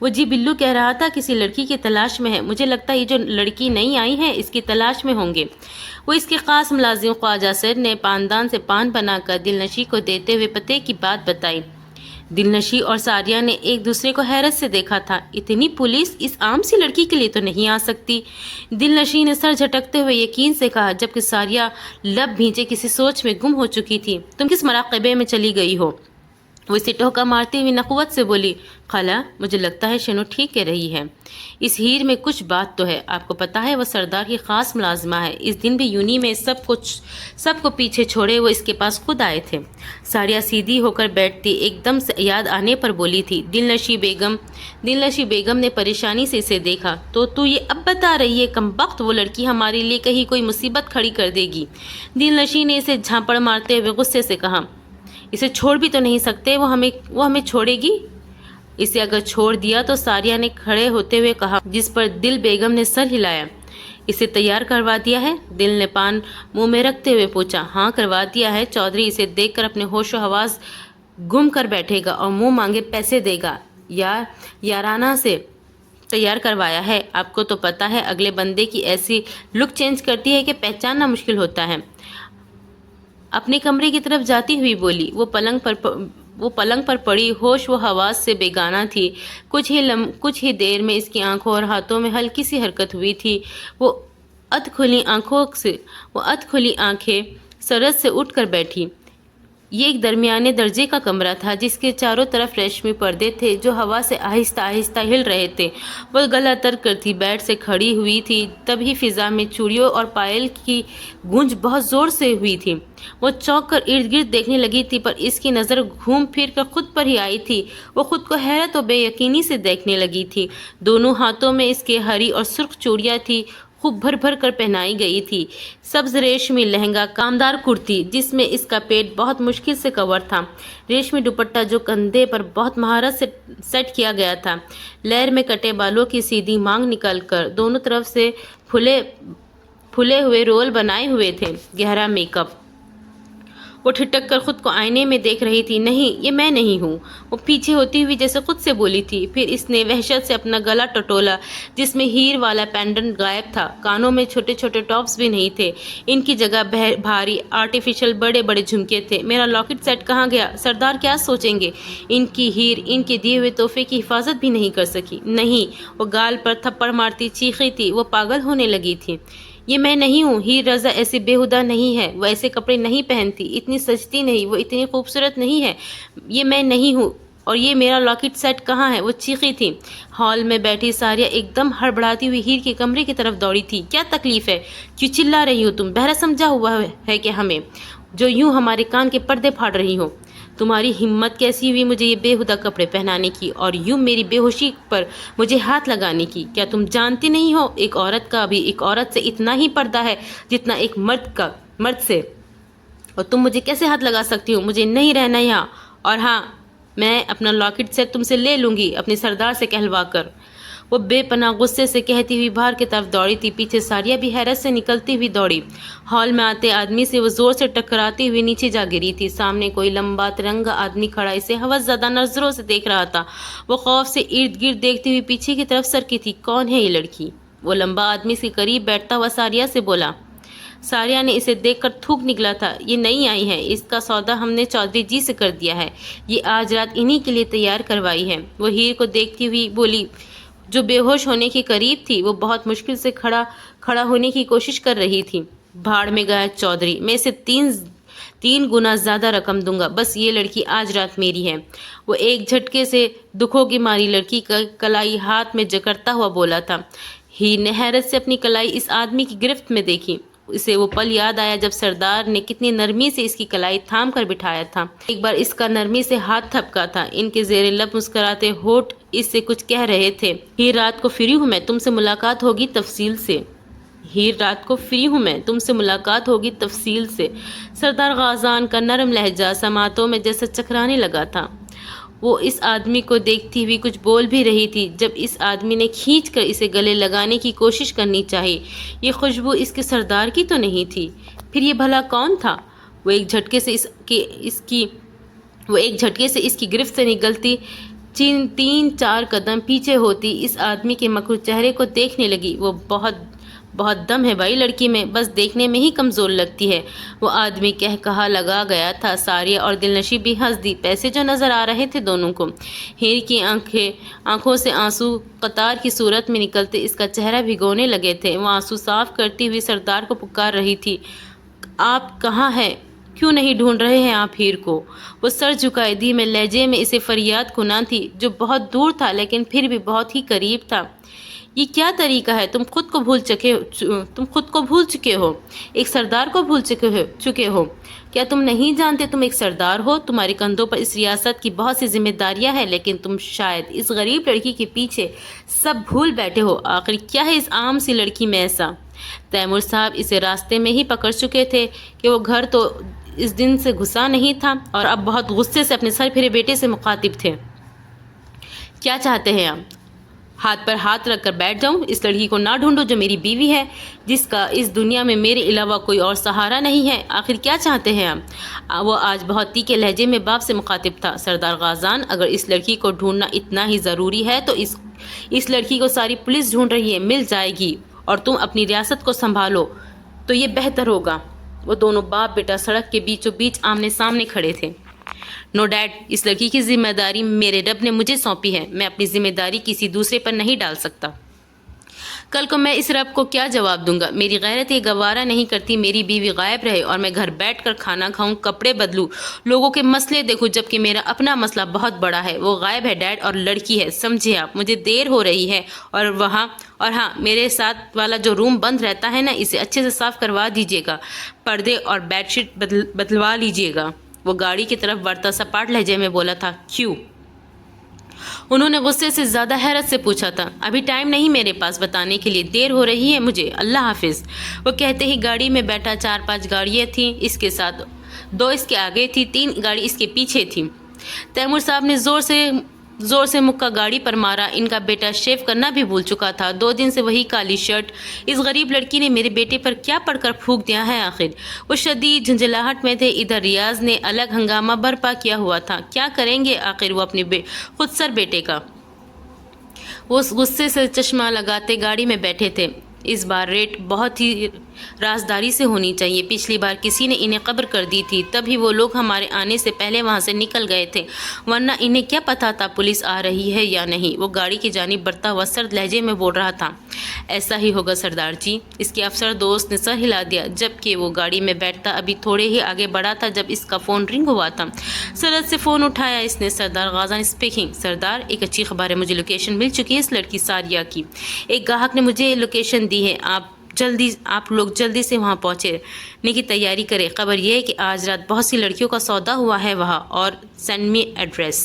وہ جی بلو کہہ رہا تھا کسی لڑکی کی تلاش میں ہے، مجھے لگتا ہے یہ جو لڑکی نہیں آئی ہے اس کی تلاش میں ہوں گے۔ وہ اس کے خاص ملازم خواجہ سر نے پاندان سے پان بنا کر دلنشی کو دیتے ہوئے پتے کی بات بتائی۔ دلنشی اور ساریہ نے ایک دوسرے کو حیرت سے دیکھا تھا، اتنی پولیس اس عام سی لڑکی کے لیے تو نہیں آ سکتی۔ دلنشی نے سر جھٹکتے ہوئے یقین سے کہا، جبکہ ساریہ لب بھینچے کسی سوچ میں گم ہو چکی تھی، تم کس مراقبے میں چلی گئی ہو؟ وہ اسے ٹوکا مارتی ہوئی نخوت سے بولی، خالہ مجھے لگتا ہے شنو ٹھیک کہہ رہی ہے، اس ہیر میں کچھ بات تو ہے، آپ کو پتا ہے وہ سردار کی خاص ملازمہ ہے، اس دن بھی یونی میں سب کو پیچھے چھوڑے وہ اس کے پاس خود آئے تھے۔ ساریہ سیدھی ہو کر بیٹھتی ایک دم سے یاد آنے پر بولی تھی، دلنشی بیگم نے پریشانی سے اسے دیکھا، تو یہ اب بتا رہی ہے کمبخت وہ لڑکی ہمارے لیے کہیں کوئی مصیبت کھڑی کر دے گی؟ دلنشی نے اسے جھاپڑ مارتے ہوئے غصے سے کہا، اسے چھوڑ بھی تو نہیں سکتے، وہ ہمیں چھوڑے گی؟ اسے اگر چھوڑ دیا تو ساریہ نے کھڑے ہوتے ہوئے کہا، جس پر دل بیگم نے سر ہلایا۔ اسے تیار کروا دیا ہے؟ دل نے پان منہ میں رکھتے ہوئے پوچھا۔ ہاں کروا دیا ہے، چودھری اسے دیکھ کر اپنے ہوش و حواس گم کر بیٹھے گا اور منہ مانگے پیسے دے گا، یارانہ سے تیار کروایا ہے۔ آپ کو تو پتا ہے اگلے بندے کی ایسی لک چینج کرتی ہے کہ پہچاننا مشکل ہوتا ہے۔ اپنے کمرے کی طرف جاتی ہوئی بولی۔ وہ پلنگ پر پڑی ہوش و حواس سے بیگانہ تھی۔ کچھ ہی دیر میں اس کی آنکھوں اور ہاتھوں میں ہلکی سی حرکت ہوئی تھی۔ وہ ادھ کھلی آنکھیں سرد سے اٹھ کر بیٹھی۔ یہ ایک درمیانے درجے کا کمرہ تھا جس کے چاروں طرف ریشمی پردے تھے جو ہوا سے آہستہ آہستہ ہل رہے تھے۔ وہ گلا تر کرتی بیڈ سے کھڑی ہوئی تھی، تبھی فضا میں چوڑیوں اور پائل کی گونج بہت زور سے ہوئی تھی۔ وہ چونک کر ارد گرد دیکھنے لگی تھی، پر اس کی نظر گھوم پھر کر خود پر ہی آئی تھی۔ وہ خود کو حیرت و بے یقینی سے دیکھنے لگی تھی۔ دونوں ہاتھوں میں اس کے ہری اور سرخ چوڑیاں تھی، خوب بھر بھر کر پہنائی گئی تھی۔ سبز ریشمی لہنگا، کامدار کرتی جس میں اس کا پیٹ بہت مشکل سے کور تھا، ریشمی دوپٹہ جو کندھے پر بہت مہارت سے سیٹ کیا گیا تھا، لہر میں کٹے بالوں کی سیدھی مانگ نکل کر دونوں طرف سے پھولے ہوئے رول بنائے ہوئے تھے، گہرا میک اپ۔ وہ ٹھٹک کر خود کو آئینے میں دیکھ رہی تھی۔ نہیں، یہ میں نہیں ہوں، وہ پیچھے ہوتی ہوئی جیسے خود سے بولی تھی۔ پھر اس نے وحشت سے اپنا گلا ٹٹولا جس میں ہیر والا پینڈنٹ غائب تھا، کانوں میں چھوٹے چھوٹے ٹاپس بھی نہیں تھے، ان کی جگہ بھاری آرٹیفیشل بڑے بڑے جھمکے تھے۔ میرا لاکٹ سیٹ کہاں گیا؟ سردار کیا سوچیں گے؟ ان کی ہیر ان کے دیے ہوئے تحفے کی حفاظت بھی نہیں کر سکی۔ نہیں، وہ گال پر تھپڑ مارتی چیخی تھی، وہ پاگل ہونے لگی تھی۔ یہ میں نہیں ہوں، ہیر رضا ایسی بےہودہ نہیں ہے، وہ ایسے کپڑے نہیں پہنتی، اتنی سجتی نہیں، وہ اتنی خوبصورت نہیں ہے، یہ میں نہیں ہوں۔ اور یہ میرا لاکٹ سیٹ کہاں ہے؟ وہ چیخی تھی۔ ہال میں بیٹھی ساریہ ایک دم ہڑبڑاتی ہوئی ہیر کے کمرے کی طرف دوڑی تھی۔ کیا تکلیف ہے؟ کیوں چلا رہی ہو تم؟ بہرا سمجھا ہوا ہے کہ ہمیں، جو یوں ہمارے کان کے پردے پھاڑ رہی ہو؟ تمہاری ہمت کیسی ہوئی مجھے یہ بےہودہ کپڑے پہنانے کی اور یوں میری بے ہوشی پر مجھے ہاتھ لگانے کی؟ کیا تم جانتی نہیں ہو ایک عورت کا بھی ایک عورت سے اتنا ہی پردہ ہے جتنا ایک مرد سے؟ اور تم مجھے کیسے ہاتھ لگا سکتی ہو؟ مجھے نہیں رہنا یہاں، اور ہاں میں اپنا لاکٹ سے تم سے لے لوں گی اپنے سردار سے کہلوا کر۔ وہ بے پناہ غصے سے کہتی ہوئی باہر کی طرف دوڑی تھی۔ پیچھے ساریہ بھی حیرت سے نکلتی ہوئی دوڑی۔ ہال میں آتے آدمی سے وہ زور سے ٹکراتی ہوئی نیچے جا گری تھی۔ سامنے کوئی لمبا ترنگا آدمی کھڑا اسے ہوس زدہ نظروں سے دیکھ رہا تھا۔ وہ خوف سے ارد گرد دیکھتی ہوئی پیچھے کی طرف سرکی تھی۔ کون ہے یہ لڑکی؟ وہ لمبا آدمی سے قریب بیٹھتا ہوا ساریہ سے بولا۔ ساریہ نے اسے دیکھ کر تھوک نکلا تھا۔ یہ نہیں آئی ہے، اس کا سودا ہم نے چودھری جی سے کر دیا ہے، یہ آج رات انہی کے لیے تیار کروائی ہے۔ وہ ہیر کو دیکھتی ہوئی بولی جو بے ہوش ہونے کے قریب تھی۔ وہ بہت مشکل سے کھڑا ہونے کی کوشش کر رہی تھی۔ بھاڑ میں گیا چودھری، میں اسے تین گنا زیادہ رقم دوں گا، بس یہ لڑکی آج رات میری ہے۔ وہ ایک جھٹکے سے دکھوں کی ماری لڑکی کا کلائی ہاتھ میں جکڑتا ہوا بولا تھا۔ ہیر نے حیرت سے اپنی کلائی اس آدمی کی گرفت میں دیکھی۔ اسے وہ پل یاد آیا جب سردار نے کتنی نرمی سے اس کی کلائی تھام کر بٹھایا تھا۔ ایک بار اس کا نرمی سے ہاتھ تھپکا تھا۔ ان کے زیر لب مسکراتے ہونٹ اس سے کچھ کہہ رہے تھے۔ ہیر رات کو فری ہوں میں، تم سے ملاقات ہوگی تفصیل سے۔ ہیر رات کو فری ہوں میں، تم سے ملاقات ہوگی تفصیل سے۔ سردار غازان کا نرم لہجہ سماعتوں میں جیسے چکرانے لگا تھا۔ وہ اس آدمی کو دیکھتی ہوئی کچھ بول بھی رہی تھی جب اس آدمی نے کھینچ کر اسے گلے لگانے کی کوشش کرنی چاہی۔ یہ خوشبو اس کے سردار کی تو نہیں تھی، پھر یہ بھلا کون تھا؟ وہ ایک جھٹکے سے اس کی گرفت سے نکلتی تین چار قدم پیچھے ہوتی اس آدمی کے مکروہ چہرے کو دیکھنے لگی۔ وہ بہت دم ہے بھائی لڑکی میں، بس دیکھنے میں ہی کمزور لگتی ہے، وہ آدمی کہا لگا گیا تھا۔ ساریہ اور دلنشیں بھی ہنس دی۔ پیسے جو نظر آ رہے تھے دونوں کو، ہیر کی آنکھوں سے آنسو قطار کی صورت میں نکلتے اس کا چہرہ بھگونے لگے تھے۔ وہ آنسو صاف کرتی ہوئی سردار کو پکار رہی تھی، آپ کہاں ہیں؟ کیوں نہیں ڈھونڈ رہے ہیں آپ ہیر کو؟ وہ سر جھکائے دھیمے لہجے میں اسے فریاد کنان تھی، جو بہت دور تھا لیکن پھر بھی بہت ہی قریب تھا۔ یہ کیا طریقہ ہے؟ تم خود کو بھول چکے ہو، ایک سردار کو بھول چکے ہو۔ کیا تم نہیں جانتے تم ایک سردار ہو؟ تمہارے کندھوں پر اس ریاست کی بہت سی ذمہ داریاں ہیں، لیکن تم شاید اس غریب لڑکی کے پیچھے سب بھول بیٹھے ہو۔ آخر کیا ہے اس عام سی لڑکی میں ایسا؟ تیمور صاحب اسے راستے میں ہی پکڑ چکے تھے کہ وہ گھر تو اس دن سے گھسا نہیں تھا، اور اب بہت غصے سے اپنے سر پھرے بیٹے سے مخاطب تھے۔ کیا چاہتے ہیں آپ؟ ہاتھ پر ہاتھ رکھ کر بیٹھ جاؤں؟ اس لڑکی کو نہ ڈھونڈو جو میری بیوی ہے، جس کا اس دنیا میں میرے علاوہ کوئی اور سہارا نہیں ہے۔ آخر کیا چاہتے ہیں آپ؟ وہ آج بہت تیکھے لہجے میں باپ سے مخاطب تھا۔ سردار غازان، اگر اس لڑکی کو ڈھونڈنا اتنا ہی ضروری ہے تو اس لڑکی کو ساری پولیس ڈھونڈ رہی ہے، مل جائے گی، اور تم اپنی ریاست کو سنبھالو تو یہ بہتر ہوگا۔ وہ دونوں باپ بیٹا سڑک کے بیچوں بیچ آمنے سامنے کھڑے تھے۔ نو ڈیڈ، اس لڑکی کی ذمہ داری میرے رب نے مجھے سونپی ہے، میں اپنی ذمہ داری کسی دوسرے پر نہیں ڈال سکتا۔ کل کو میں اس رب کو کیا جواب دوں گا؟ میری غیرت یہ گوارا نہیں کرتی میری بیوی غائب رہے اور میں گھر بیٹھ کر کھانا کھاؤں، کپڑے بدلوں، لوگوں کے مسئلے دیکھوں، جبکہ میرا اپنا مسئلہ بہت بڑا ہے۔ وہ غائب ہے ڈیڈ، اور لڑکی ہے، سمجھے آپ؟ مجھے دیر ہو رہی ہے، اور ہاں، میرے ساتھ والا جو روم بند رہتا ہے نا، اسے اچھے سے صاف کروا دیجیے گا، پردے اور بیڈ شیٹ بدلوا لیجیے گا۔ وہ گاڑی کی طرف بڑھتا سپاٹ لہجے میں بولا تھا۔ کیوں؟ انہوں نے غصے سے زیادہ حیرت سے پوچھا تھا۔ ابھی ٹائم نہیں میرے پاس بتانے کے لیے، دیر ہو رہی ہے مجھے، اللہ حافظ۔ وہ کہتے ہی گاڑی میں بیٹھا۔ 4-5 گاڑیاں تھیں اس کے ساتھ، 2 اس کے آگے تھی، 3 گاڑی اس کے پیچھے تھی۔ تیمور صاحب نے زور سے مکہ گاڑی پر مارا۔ ان کا بیٹا شیو کرنا بھی بھول چکا تھا، 2 دن سے وہی کالی شرٹ۔ اس غریب لڑکی نے میرے بیٹے پر کیا پڑھ کر پھونک دیا ہے آخر؟ وہ شدید جھنجھلاہٹ میں تھے۔ ادھر ریاض نے الگ ہنگامہ برپا کیا ہوا تھا۔ کیا کریں گے آخر وہ اپنے خود سر بیٹے کا؟ وہ غصے سے چشمہ لگاتے گاڑی میں بیٹھے تھے۔ اس بار ریٹ بہت ہی رازداری سے ہونی چاہیے۔ پچھلی بار کسی نے انہیں خبر کر دی تھی، تبھی وہ لوگ ہمارے آنے سے پہلے وہاں سے نکل گئے تھے، ورنہ انہیں کیا پتا تھا پولیس آ رہی ہے یا نہیں۔ وہ گاڑی کی جانب بڑھتا ہوا سرد لہجے میں بول رہا تھا۔ ایسا ہی ہوگا سردار جی، اس کے افسر دوست نے سر ہلا دیا، جبکہ وہ گاڑی میں بیٹھتا ابھی تھوڑے ہی آگے بڑھا تھا جب اس کا فون رنگ ہوا تھا۔ سرحد سے فون اٹھایا اس نے۔ سردار غازان اسپیکنگ۔ سردار، ایک اچھی خبر ہے، مجھے لوکیشن مل چکی ہے اس لڑکی ساریہ کی۔ ایک گاہک نے مجھے لوکیشن دی ہے، آپ لوگ جلدی سے وہاں پہنچنے کی تیاری کریں۔ خبر یہ ہے کہ آج رات بہت سی لڑکیوں کا سودا ہوا ہے وہاں، اور سینڈ می ایڈریس۔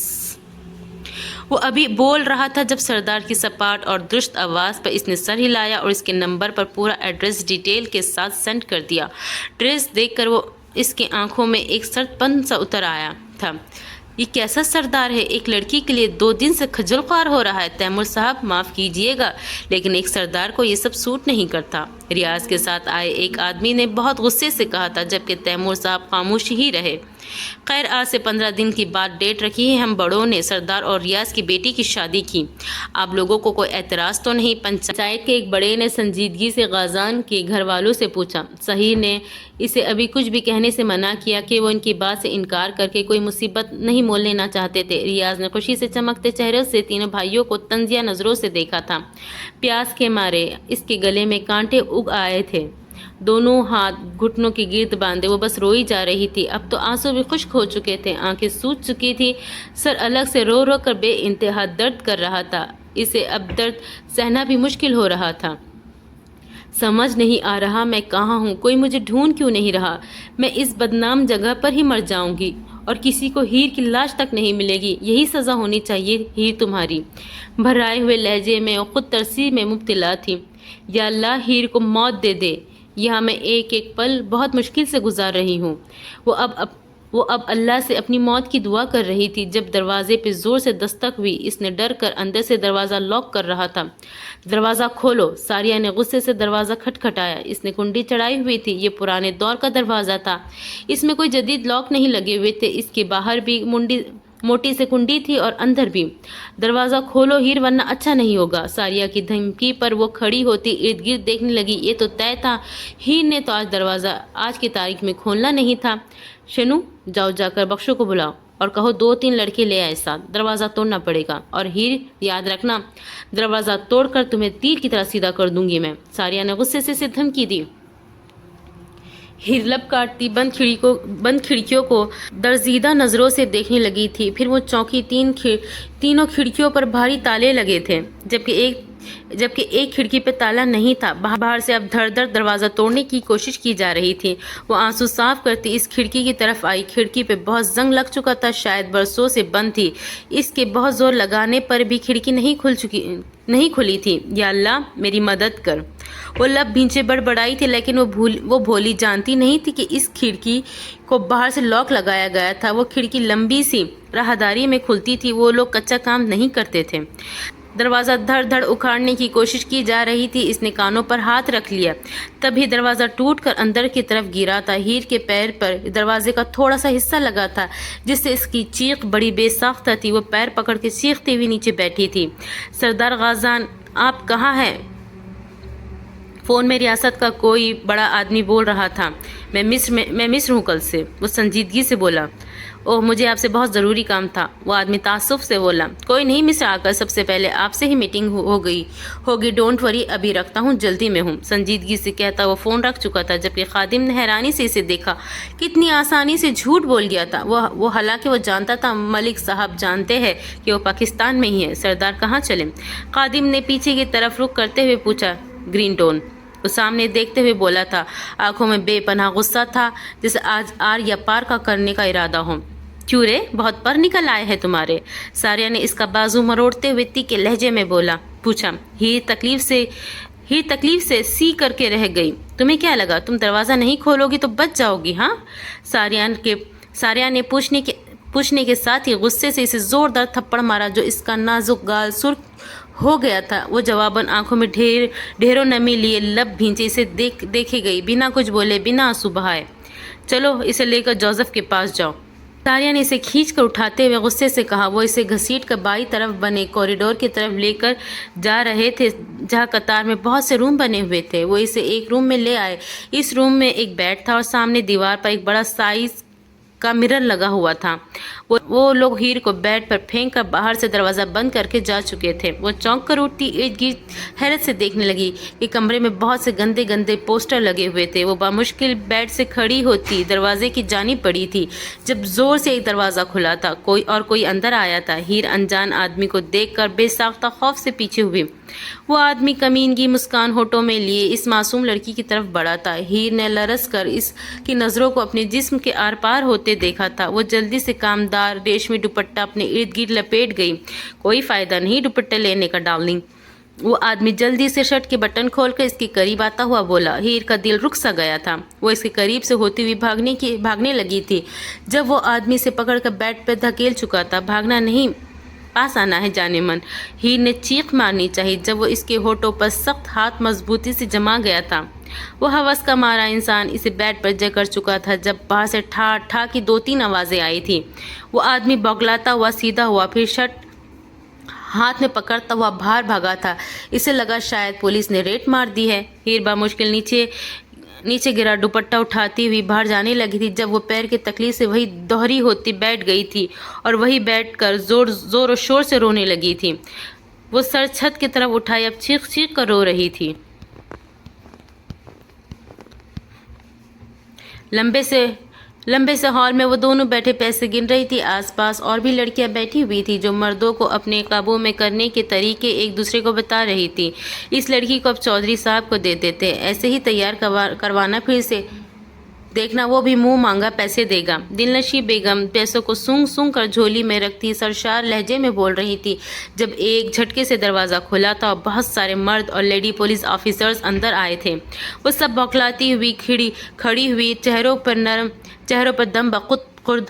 وہ ابھی بول رہا تھا جب سردار کی سپاٹ اور درست آواز پر اس نے سر ہلایا اور اس کے نمبر پر پورا ایڈریس ڈیٹیل کے ساتھ سینڈ کر دیا۔ ایڈریس دیکھ کر وہ اس کے آنکھوں میں ایک سرد پن سا اتر آیا تھا۔ یہ کیسا سردار ہے؟ ایک لڑکی کے لیے 2 دن سے خجل خوار ہو رہا ہے۔ تیمور صاحب معاف کیجیے گا، لیکن ایک سردار کو یہ سب سوٹ نہیں کرتا، ریاض کے ساتھ آئے ایک آدمی نے بہت غصے سے کہا تھا، جبکہ تیمور صاحب خاموش ہی رہے۔ خیر، آج سے 15 دن کی بات ڈیٹ رکھی ہے ہم بڑوں نے، سردار اور ریاض کی بیٹی کی شادی کی۔ آپ لوگوں کو کوئی اعتراض تو نہیں؟ پنچایت کے ایک بڑے نے سنجیدگی سے غازان کے گھر والوں سے پوچھا۔ صحیح نے اسے ابھی کچھ بھی کہنے سے منع کیا کہ وہ ان کی بات سے انکار کر کے کوئی مصیبت نہیں مول لینا چاہتے تھے۔ ریاض نے خوشی سے چمکتے چہرے سے تینوں بھائیوں کو طنزیہ نظروں سے دیکھا تھا۔ پیاس کے مارے اس کے گلے میں کانٹے اگ آئے تھے، دونوں ہاتھ گھٹنوں کے گرد باندھے وہ بس روئی جا رہی تھی۔ اب تو آنسو بھی خشک ہو چکے تھے، آنکھیں سوج چکی تھی، سر الگ سے رو رو کر بے انتہا درد کر رہا تھا۔ اسے اب درد سہنا بھی مشکل ہو رہا تھا۔ سمجھ نہیں آ رہا میں کہاں ہوں، کوئی مجھے ڈھونڈ کیوں نہیں رہا؟ میں اس بدنام جگہ پر ہی مر جاؤں گی اور کسی کو ہیر کی لاش تک نہیں ملے گی۔ یہی سزا ہونی چاہیے ہیر تمہاری۔ بھرائے ہوئے لہجے میں خود ترسی میں مبتلا تھی۔ یا اللہ، ہیر کو موت دے دے، یہاں میں ایک ایک پل بہت مشکل سے گزار رہی ہوں۔ وہ اب اللہ سے اپنی موت کی دعا کر رہی تھی جب دروازے پہ زور سے دستک ہوئی۔ اس نے ڈر کر اندر سے دروازہ لاک کر رہا تھا۔ دروازہ کھولو، ساریہ نے غصے سے دروازہ کھٹکھٹایا۔ اس نے کنڈی چڑھائی ہوئی تھی، یہ پرانے دور کا دروازہ تھا، اس میں کوئی جدید لاک نہیں لگے ہوئے تھے۔ اس کے باہر بھی موٹی سے کنڈی تھی اور اندر بھی۔ دروازہ کھولو ہیر ورنہ اچھا نہیں ہوگا۔ ساریہ کی دھمکی پر وہ کھڑی ہوتی ارد گرد دیکھنے لگی۔ یہ تو طے تھا، ہیر نے تو دروازہ آج کی تاریخ میں کھولنا نہیں تھا۔ شنو، جاؤ جا کر بخشو کو بلاؤ اور کہو 2-3 لڑکے لے آئے ساتھ، دروازہ توڑنا پڑے گا۔ اور ہیر یاد رکھنا، دروازہ توڑ کر تمہیں تیر کی طرح سیدھا کر دوں گی میں۔ ساریہ نے غصے سے دھمکی دی۔ ہیر لب کاٹتی بند کھڑکیوں کو درزیدہ نظروں سے دیکھنے لگی تھی، پھر وہ چونکی۔ تینوں کھڑکیوں پر بھاری تالے لگے تھے، جبکہ ایک کھڑکی پہ تالا نہیں تھا۔ باہر سے اب دھڑ دھڑ دروازہ توڑنے کی کوشش کی جا رہی تھی۔ وہ آنسو صاف کرتی اس کھڑکی کی طرف آئی۔ کھڑکی پہ بہت زنگ لگ چکا تھا، شاید برسوں سے بند تھی۔ اس کے بہت زور لگانے پر بھی کھڑکی نہیں کھلی تھی۔ یا اللہ میری مدد کر، وہ لب بھینچے بڑبڑائی تھی، لیکن وہ بھولی جانتی نہیں تھی کہ اس کھڑکی کو باہر سے لاک لگایا گیا تھا۔ وہ کھڑکی لمبی سی راہداری میں کھلتی تھی، وہ لوگ کچا کام نہیں کرتے تھے۔ دروازہ دھڑ دھڑ اکھاڑنے کی کوشش کی جا رہی تھی۔ اس نے کانوں پر ہاتھ رکھ لیا، تبھی دروازہ ٹوٹ کر اندر کی طرف گرا تھا۔ ہیر کے پیر پر دروازے کا تھوڑا سا حصہ لگا تھا، جس سے اس کی چیخ بڑی بے ساختہ تھی۔ وہ پیر پکڑ کے چیختی ہوئی نیچے بیٹھی تھی۔ سردار غازان، آپ کہاں ہیں؟ فون میں ریاست کا کوئی بڑا آدمی بول رہا تھا۔ میں مصر ہوں کل سے، وہ سنجیدگی سے بولا۔ اوہ، مجھے آپ سے بہت ضروری کام تھا، وہ آدمی تعصب سے بولا۔ کوئی نہیں، مصر آ کر سب سے پہلے آپ سے ہی میٹنگ ہوگی، ڈونٹ وری، ابھی رکھتا ہوں، جلدی میں ہوں، سنجیدگی سے کہتا وہ فون رکھ چکا تھا، جبکہ خادم نے حیرانی سے اسے دیکھا۔ کتنی آسانی سے جھوٹ بول گیا تھا وہ، حالانکہ وہ جانتا تھا ملک صاحب جانتے ہیں کہ وہ پاکستان میں ہی ہے۔ سردار کہاں چلے؟ خادم نے پیچھے کی طرف رخ کرتے ہوئے پوچھا۔ گرین ٹون، وہ سامنے دیکھتے ہوئے بولا تھا، آنکھوں میں بے پناہ غصہ تھا، جسے آج آر یا پار کا کرنے کا ارادہ ہو۔ کیوں رے، بہت پر نکل آئے ہیں تمہارے؟ ساریہ نے اس کا بازو مروڑتے ہوئے تیکھے لہجے میں پوچھا۔ ہیر تکلیف سے سی کر کے رہ گئی۔ تمہیں کیا لگا تم دروازہ نہیں کھولو گی تو بچ جاؤ گی؟ ہاں، ساریہ نے پوچھنے کے ساتھ ہی غصے سے اسے زوردار تھپڑ مارا، جو اس کا نازک گال سرخ ہو گیا تھا۔ وہ جواباً آنکھوں میں ڈھیروں نمی لیے لب بھینچے اسے دیکھے گئی، بنا کچھ بولے، بنا آنسو بہائے۔ چلو اسے لے کر جوزف کے پاس جاؤ۔ ساریہ نے اسے کھینچ کر اٹھاتے ہوئے غصے سے کہا۔ وہ اسے گھسیٹ کر بائیں طرف بنے کوریڈور کی طرف لے کر جا رہے تھے، جہاں قطار میں بہت سے روم بنے ہوئے تھے۔ وہ اسے ایک روم میں لے آئے۔ اس روم میں ایک بیڈ تھا اور سامنے دیوار پر ایک بڑا سائز کا مرر لگا ہوا تھا۔ وہ لوگ ہیر کو بیڈ پر پھینک کر باہر سے دروازہ بند کر کے جا چکے تھے۔ وہ چونک کر اٹھتی، ارد گرد حیرت سے دیکھنے لگی کہ کمرے میں بہت سے گندے پوسٹر لگے ہوئے تھے۔ وہ بامشکل بیڈ سے کھڑی ہوتی دروازے کی جانب بڑھی تھی، جب زور سے ایک دروازہ کھلا تھا، کوئی اندر آیا تھا۔ ہیر انجان آدمی کو دیکھ کر بے ساختہ خوف سے پیچھے ہوئی۔ وہ آدمی کمینگی مسکان ہونٹوں میں لیے اس معصوم لڑکی کی طرف بڑھا تھا۔ ہیر نے لرز کر اس کی نظروں کو اپنے جسم کے آر پار ہوتے دیکھا تھا۔ وہ جلدی سے کامدار ریشمی دوپٹہ اپنے ارد گرد لپیٹ گئی۔ کوئی فائدہ نہیں دوپٹہ لینے کا ڈارلنگ، وہ آدمی جلدی سے شرٹ کے بٹن کھول کر اس کے قریب آتا ہوا بولا۔ ہیر کا دل رک سا گیا تھا۔ وہ اس کے قریب سے ہوتی ہوئی بھاگنے لگی تھی، جب وہ آدمی سے پکڑ کر بیڈ پہ دھکیل چکا تھا۔ بھاگنا نہیں، پاس آنا ہے جانے من۔ ہیر نے چیخ مارنی چاہی جب وہ اس کے ہونٹوں پر سخت ہاتھ مضبوطی سے جما گیا تھا۔ وہ ہوس کا مارا انسان اسے بیڈ پر جکڑ چکا تھا، جب باہر سے ٹھا ٹھا کی 2-3 آوازیں آئی تھی۔ وہ آدمی بوگلاتا ہوا سیدھا ہوا، پھر شرٹ ہاتھ میں پکڑتا ہوا باہر بھاگا تھا۔ اسے لگا شاید پولیس نے ریڈ مار دی ہے۔ ہیر بامشکل نیچے گرا دوپٹہ اٹھاتی ہوئی باہر جانے لگی تھی، جب وہ پیر کی تکلیف سے وہی دوہری ہوتی بیٹھ گئی تھی اور وہی بیٹھ کر زور و شور سے رونے لگی تھی۔ وہ سر چھت کی طرف اٹھائے اب چیخ چیخ کر رو رہی تھی۔ لمبے سے ہال میں وہ دونوں بیٹھے پیسے گن رہی تھی۔ آس پاس اور بھی لڑکیاں بیٹھی ہوئی تھی، جو مردوں کو اپنے قابو میں کرنے کے طریقے ایک دوسرے کو بتا رہی تھی۔ اس لڑکی کو اب چودھری صاحب کو دے دیتے، ایسے ہی تیار کروانا، پھر سے دیکھنا وہ بھی منہ مانگا پیسے دے گا۔ دلنشیں بیگم پیسوں کو سونگ کر جھولی میں رکھتی سرشار لہجے میں بول رہی تھی، جب ایک جھٹکے سے دروازہ کھلا تھا اور بہت سارے مرد اور لیڈی پولیس آفیسرز اندر آئے تھے۔ وہ سب بوکھلاتی ہوئی کھڑی ہوئی، چہروں پر دم بخود خرد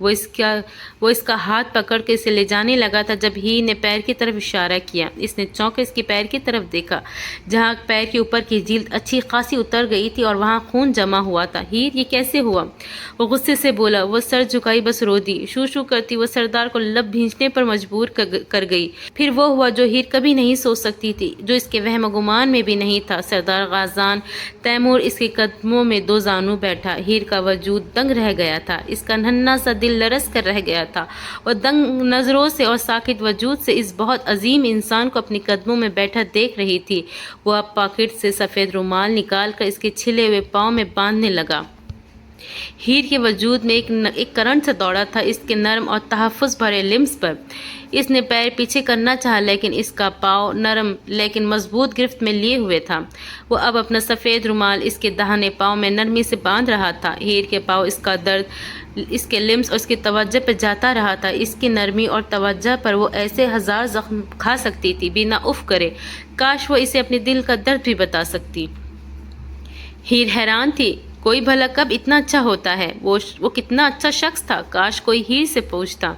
وہ اس کا ہاتھ پکڑ کے اسے لے جانے لگا تھا جب ہیر نے پیر کی طرف اشارہ کیا۔ اس نے چونک کر اس کے پیر کی طرف دیکھا جہاں پیر کے اوپر کی جلد اچھی خاصی اتر گئی تھی اور وہاں خون جمع ہوا تھا۔ ہیر، یہ کیسے ہوا؟ وہ غصے سے بولا۔ وہ سر جھکائی بس رو دی۔ شو شو کرتی وہ سردار کو لب بھینچنے پر مجبور کر گئی۔ پھر وہ ہوا جو ہیر کبھی نہیں سوچ سکتی تھی، جو اس کے وہم و گمان میں بھی نہیں تھا۔ سردار غازان تیمور اس کے قدموں میں دو زانو بیٹھا۔ ہیر کا وجود دنگ رہ گیا تھا، اس کا ننھا سا دل لرز کر رہ گیا تھا۔ وہ دنگ نظروں سے اور ساکت وجود سے اس بہت عظیم انسان کو اپنے قدموں میں بیٹھا دیکھ رہی تھی۔ وہ اب پاکٹ سے سفید رومال نکال کر اس کے چھلے ہوئے پاؤں میں باندھنے لگا۔ ہیر کے وجود میں ایک کرنٹ سے دوڑا تھا اس کے نرم اور تحفظ بھرے لمس پر۔ اس نے پیر پیچھے کرنا چاہا لیکن اس کا پاؤں نرم لیکن مضبوط گرفت میں لیے ہوئے تھا۔ وہ اب اپنا سفید رومال اس کے داہنے پاؤں میں نرمی سے باندھ رہا تھا۔ ہیر کے پاؤں، اس کا درد اس کے لمس اور اس کی توجہ پہ جاتا رہا تھا۔ اس کی نرمی اور توجہ پر وہ ایسے ہزار زخم کھا سکتی تھی بنا اف کرے۔ کاش وہ اسے اپنے دل کا درد بھی بتا سکتی۔ ہیر حیران تھی، کوئی بھلا کب اتنا اچھا ہوتا ہے؟ وہ کتنا اچھا شخص تھا، کاش کوئی ہیر سے پوچھتا۔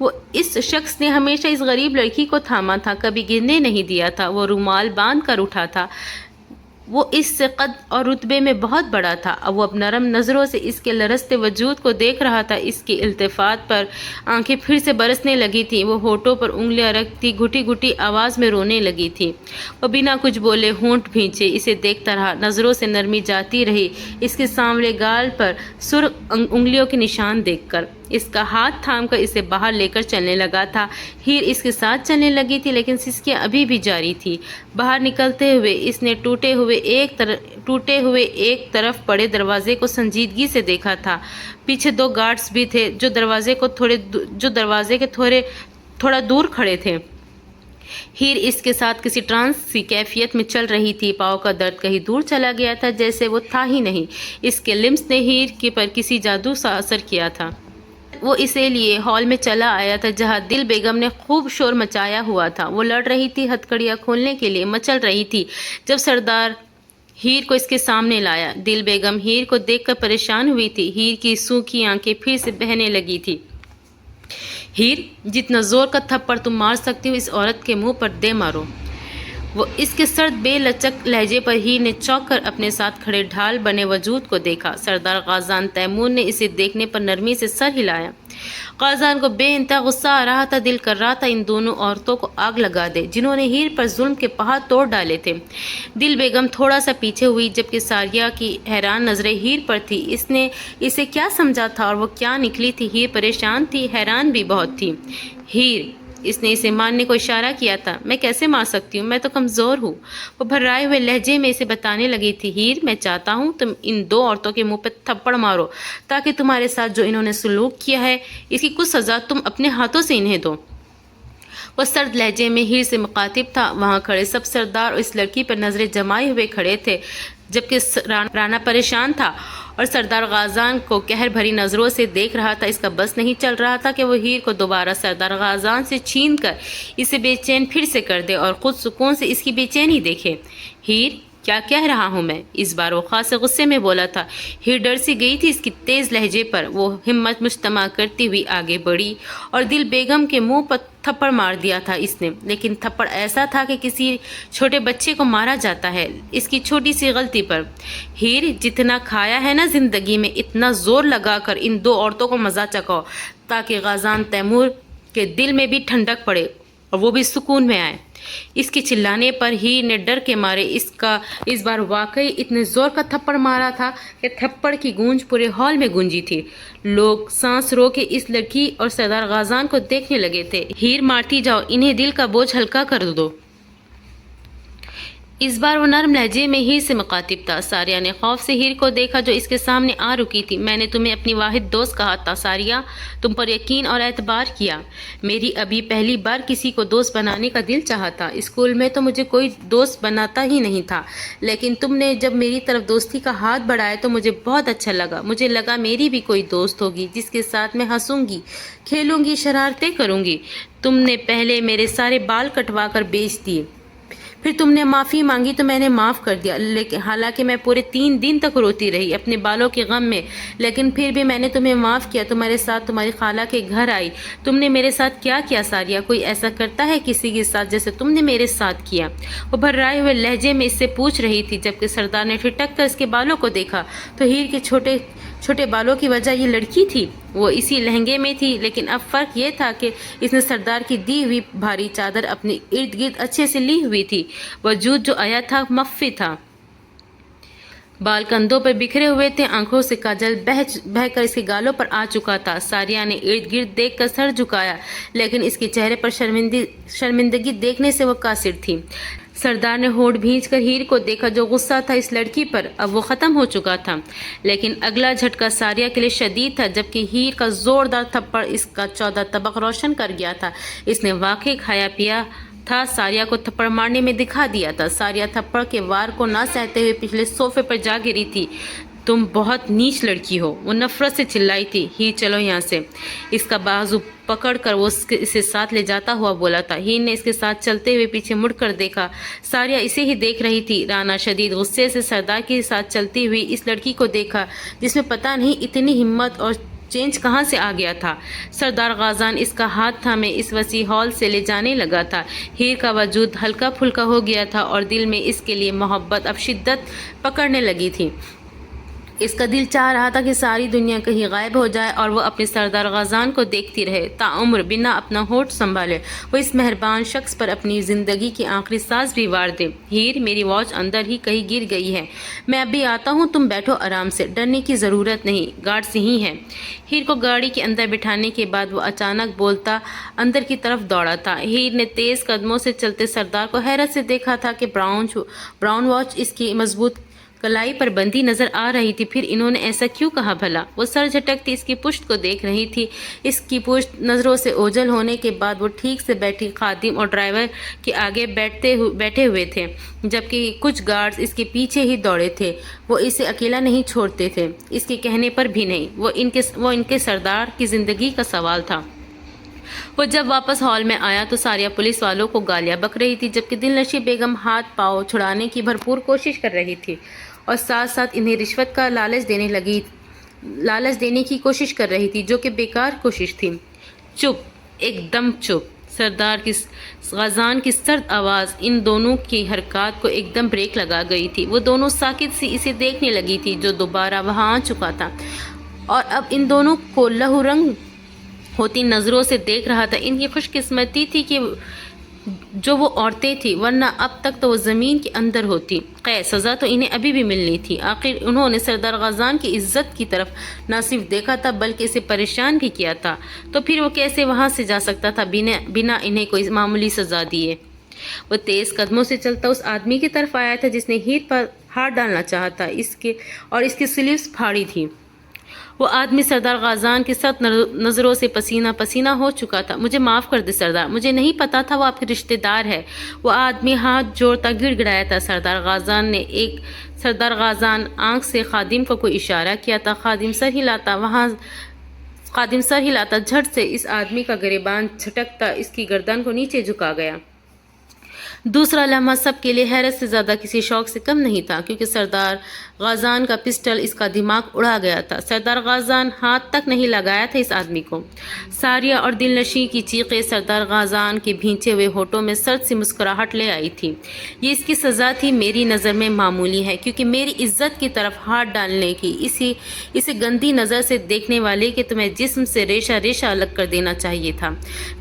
وہ اس شخص نے ہمیشہ اس غریب لڑکی کو تھاما تھا، کبھی گرنے نہیں دیا تھا۔ وہ رومال باندھ کر اٹھا تھا۔ وہ اس سے قد اور رتبے میں بہت بڑا تھا۔ اب وہ اب نرم نظروں سے اس کے لرزتے وجود کو دیکھ رہا تھا۔ اس کی التفات پر آنکھیں پھر سے برسنے لگی تھیں۔ وہ ہونٹوں پر انگلیاں رکھتی گھٹی گھٹی آواز میں رونے لگی تھی۔ وہ بنا کچھ بولے ہونٹ بھینچے اسے دیکھتا رہا، نظروں سے نرمی جاتی رہی اس کے سانولے گال پر سرخ انگلیوں کے نشان دیکھ کر۔ اس کا ہاتھ تھام کر اسے باہر لے کر چلنے لگا تھا۔ ہیر اس کے ساتھ چلنے لگی تھی لیکن سسکیاں ابھی بھی جاری تھی۔ باہر نکلتے ہوئے اس نے ٹوٹے ہوئے ایک طرف پڑے دروازے کو سنجیدگی سے دیکھا تھا۔ پیچھے دو گارڈز بھی تھے جو دروازے کے تھوڑا دور کھڑے تھے۔ ہیر اس کے ساتھ کسی ٹرانس سی کیفیت میں چل رہی تھی۔ پاؤں کا درد کہیں دور چلا گیا تھا جیسے وہ تھا ہی نہیں۔ اس کے لمس نے ہیر کے پر کسی جادو سا اثر کیا تھا۔ وہ اسے لیے ہال میں چلا آیا تھا جہاں دل بیگم نے خوب شور مچایا ہوا تھا۔ وہ لڑ رہی تھی، ہتھکڑیاں کھولنے کے لیے مچل رہی تھی جب سردار ہیر کو اس کے سامنے لایا۔ دل بیگم ہیر کو دیکھ کر پریشان ہوئی تھی۔ ہیر کی سوکھی آنکھیں پھر سے بہنے لگی تھی۔ ہیر، جتنا زور کا تھپڑ تم مار سکتی ہو اس عورت کے منہ پر دے مارو۔ وہ اس کے سرد بے لچک لہجے پر ہیر نے چونک کر اپنے ساتھ کھڑے ڈھال بنے وجود کو دیکھا۔ سردار غازان تیمور نے اسے دیکھنے پر نرمی سے سر ہلایا۔ غازان کو بے انتہا غصہ آ رہا تھا، دل کر رہا تھا ان دونوں عورتوں کو آگ لگا دے جنہوں نے ہیر پر ظلم کے پہاڑ توڑ ڈالے تھے۔ دل بیگم تھوڑا سا پیچھے ہوئی جبکہ ساریہ کی حیران نظریں ہیر پر تھی۔ اس نے اسے کیا سمجھا تھا اور وہ کیا نکلی تھی؟ ہیر پریشان تھی، حیران بھی بہت تھی۔ ہیر، اس نے اسے مارنے کو اشارہ کیا تھا۔ میں کیسے مار سکتی ہوں، میں تو کمزور ہوں۔ وہ بھرائے ہوئے لہجے میں اسے بتانے لگی تھی۔ ہیر، میں چاہتا ہوں تم ان دو عورتوں کے منہ پہ تھپڑ مارو تاکہ تمہارے ساتھ جو انہوں نے سلوک کیا ہے اس کی کچھ سزا تم اپنے ہاتھوں سے انہیں دو۔ وہ سرد لہجے میں ہیر سے مخاطب تھا۔ وہاں کھڑے سب سردار اور اس لڑکی پر نظریں جمائے ہوئے کھڑے تھے جبکہ رانا پریشان تھا اور سردار غازان کو قہر بھری نظروں سے دیکھ رہا تھا۔ اس کا بس نہیں چل رہا تھا کہ وہ ہیر کو دوبارہ سردار غازان سے چھین کر اسے بے چین پھر سے کر دے اور خود سکون سے اس کی بے چینی دیکھے۔ ہیر، کیا کہہ رہا ہوں میں؟ اس بار وہ خاص غصے میں بولا تھا۔ ہیر ڈر سی گئی تھی اس کی تیز لہجے پر۔ وہ ہمت مجتمع کرتی ہوئی آگے بڑھی اور دل بیگم کے منہ پر تھپڑ مار دیا تھا اس نے، لیکن تھپڑ ایسا تھا کہ کسی چھوٹے بچے کو مارا جاتا ہے اس کی چھوٹی سی غلطی پر۔ ہیر، جتنا کھایا ہے نا زندگی میں اتنا زور لگا کر ان دو عورتوں کو مزہ چکھاؤ تاکہ غازان تیمور کے دل میں بھی ٹھنڈک پڑے اور وہ بھی سکون میں آئے۔ اس کے چلانے پر ہیر نے ڈر کے مارے اس بار واقعی اتنے زور کا تھپڑ مارا تھا کہ تھپڑ کی گونج پورے ہال میں گونجی تھی۔ لوگ سانس رو کے اس لڑکی اور سردار غازان کو دیکھنے لگے تھے۔ ہیر، مارتی جاؤ، انہیں دل کا بوجھ ہلکا کر دو۔ اس بار وہ نرم لہجے میں ہیر سے مخاطب تھا۔ ساریہ نے خوف سے ہیر کو دیکھا جو اس کے سامنے آ رکی تھی۔ میں نے تمہیں اپنی واحد دوست کہا تھا ساریہ، تم پر یقین اور اعتبار کیا۔ میری ابھی پہلی بار کسی کو دوست بنانے کا دل چاہا تھا۔ اسکول میں تو مجھے کوئی دوست بناتا ہی نہیں تھا، لیکن تم نے جب میری طرف دوستی کا ہاتھ بڑھایا تو مجھے بہت اچھا لگا۔ مجھے لگا میری بھی کوئی دوست ہوگی جس کے ساتھ میں ہنسوں گی، کھیلوں گی، شرارتیں کروں گی۔ تم نے پہلے میرے سارے بال کٹوا کر بیچ دیے، پھر تم نے معافی مانگی تو میں نے معاف کر دیا، لیکن حالانکہ میں پورے 3 دن تک روتی رہی اپنے بالوں کے غم میں، لیکن پھر بھی میں نے تمہیں معاف کیا، تمہارے ساتھ تمہاری خالہ کے گھر آئی۔ تم نے میرے ساتھ کیا کیا ساریہ؟ کوئی ایسا کرتا ہے کسی کے ساتھ جیسے تم نے میرے ساتھ کیا؟ وہ بھرائے ہوئے لہجے میں اس سے پوچھ رہی تھی، جبکہ سردار نے ٹھٹک کر اس کے بالوں کو دیکھا تو ہیر کے چھوٹے چھوٹے بالوں کی وجہ یہ لڑکی تھی۔ وہ اسی لہنگے میں تھی، لیکن اب فرق یہ تھا کہ اس نے سردار کی دی ہوئی بھاری چادر اپنے ارد گرد اچھے سے لی ہوئی تھی۔ وجود جو آیا تھا مخفی تھا، بال کندھوں پر بکھرے ہوئے تھے، آنکھوں سے کاجل بہہ کر اس کے گالوں پر آ چکا تھا۔ ساریہ نے ارد گرد دیکھ کر سر جھکایا، لیکن اس کے چہرے پر شرمندگی دیکھنے سے وہ قاصر تھی۔ سردار نے ہونٹ بھینچ کر ہیر کو دیکھا، جو غصہ تھا اس لڑکی پر اب وہ ختم ہو چکا تھا، لیکن اگلا جھٹکا ساریہ کے لیے شدید تھا، جبکہ ہیر کا زوردار تھپڑ اس کا 14 طبق روشن کر گیا تھا۔ اس نے واقعی کھایا پیا تھا، ساریہ کو تھپڑ مارنے میں دکھا دیا تھا۔ ساریہ تھپڑ کے وار کو نہ سہتے ہوئے پچھلے صوفے پر جا گری تھی۔ تم بہت نیچ لڑکی ہو، وہ نفرت سے چلائی تھی۔ ہیر چلو یہاں سے، اس کا بازو پکڑ کر وہ اسے ساتھ لے جاتا ہوا بولا تھا۔ ہیر نے اس کے ساتھ چلتے ہوئے پیچھے مڑ کر دیکھا، ساریہ اسے ہی دیکھ رہی تھی۔ رانا شدید غصے سے سردار کے ساتھ چلتی ہوئی اس لڑکی کو دیکھا، جس میں پتہ نہیں اتنی ہمت اور چینج کہاں سے آ گیا تھا۔ سردار غازان اس کا ہاتھ تھامے اس وسیع ہال سے لے جانے لگا تھا۔ ہیر کا وجود ہلکا پھلکا ہو گیا تھا اور دل میں اس کے لیے محبت اب شدت پکڑنے لگی تھی۔ اس کا دل چاہ رہا تھا کہ ساری دنیا کہیں غائب ہو جائے اور وہ اپنے سردار غازان کو دیکھتی رہے تاعمر، بنا اپنا ہوش سنبھالے وہ اس مہربان شخص پر اپنی زندگی کی آخری سانس بھی وار دے۔ ہیر، میری واچ اندر ہی کہیں گر گئی ہے، میں ابھی آتا ہوں، تم بیٹھو آرام سے، ڈرنے کی ضرورت نہیں، گارڈز یہیں ہیں۔ ہیر کو گاڑی کے اندر بٹھانے کے بعد وہ اچانک بولتا اندر کی طرف دوڑا تھا۔ ہیر نے تیز قدموں سے چلتے سردار کو حیرت سے دیکھا تھا کہ براؤن واچ اس کی مضبوط کلائی پر بندھی نظر آ رہی تھی۔ پھر انہوں نے ایسا کیوں کہا بھلا؟ وہ سر جھٹکتی اس کی پشت کو دیکھ رہی تھی۔ اس کی پشت نظروں سے اوجھل ہونے کے بعد وہ ٹھیک سے بیٹھی خادم اور ڈرائیور کے آگے بیٹھے ہوئے تھے، جبکہ کچھ گارڈز اس کے پیچھے ہی دوڑے تھے۔ وہ اسے اکیلا نہیں چھوڑتے تھے، اس کے کہنے پر بھی نہیں۔ وہ ان کے سردار کی زندگی کا سوال تھا۔ وہ جب واپس ہال میں آیا تو ساریہ پولیس والوں کو گالیاں بک رہی تھی، جبکہ دلنشیں بیگم ہاتھ پاؤں چھڑانے کی بھرپور کوشش کر رہی تھی اور ساتھ ساتھ انہیں رشوت کا لالچ دینے کی کوشش کر رہی تھی، جو کہ بیکار کوشش تھی۔ چپ، ایک دم چپ! سردار غازان کی سرد آواز ان دونوں کی حرکات کو ایک دم بریک لگا گئی تھی۔ وہ دونوں ساکت سی اسے دیکھنے لگی تھی، جو دوبارہ وہاں آ چکا تھا اور اب ان دونوں کو لہو رنگ ہوتی نظروں سے دیکھ رہا تھا۔ ان کی خوش قسمتی تھی کہ جو وہ عورتیں تھیں، ورنہ اب تک تو وہ زمین کے اندر ہوتی۔ خیر، سزا تو انہیں ابھی بھی ملنی تھی۔ آخر انہوں نے سردار غازان کی عزت کی طرف نہ صرف دیکھا تھا بلکہ اسے پریشان بھی کیا تھا، تو پھر وہ کیسے وہاں سے جا سکتا تھا بنا انہیں کوئی معمولی سزا دیے؟ وہ تیز قدموں سے چلتا اس آدمی کی طرف آیا تھا جس نے ہیر پر ہاتھ ڈالنا چاہا تھا اس کی سلیوز پھاڑی تھی۔ وہ آدمی سردار غازان کی سخت نظروں سے پسینہ پسینہ ہو چکا تھا۔ مجھے معاف کر دے سردار، مجھے نہیں پتا تھا وہ آپ کے رشتہ دار ہے۔ وہ آدمی ہاتھ جوڑتا گڑ گڑایا تھا۔ سردار غازان آنکھ سے خادم کو کوئی اشارہ کیا تھا۔ خادم سر ہلاتا جھٹ سے اس آدمی کا گریبان جھٹکتا اس کی گردن کو نیچے جھکا گیا۔ دوسرا لمحہ سب کے لیے حیرت سے زیادہ کسی شوق سے کم نہیں تھا، کیونکہ سردار غازان کا پسٹل اس کا دماغ اڑا گیا تھا۔ سردار غازان ہاتھ تک نہیں لگایا تھا اس آدمی کو۔ ساریہ اور دلنشیں کی چیخیں سردار غازان کے بھینچے ہوئے ہونٹوں میں سرد سی مسکراہٹ لے آئی تھی۔ یہ اس کی سزا تھی، میری نظر میں معمولی ہے، کیونکہ میری عزت کی طرف ہاتھ ڈالنے کی اسے گندی نظر سے دیکھنے والے کے تمہیں جسم سے ریشہ ریشہ الگ کر دینا چاہیے تھا۔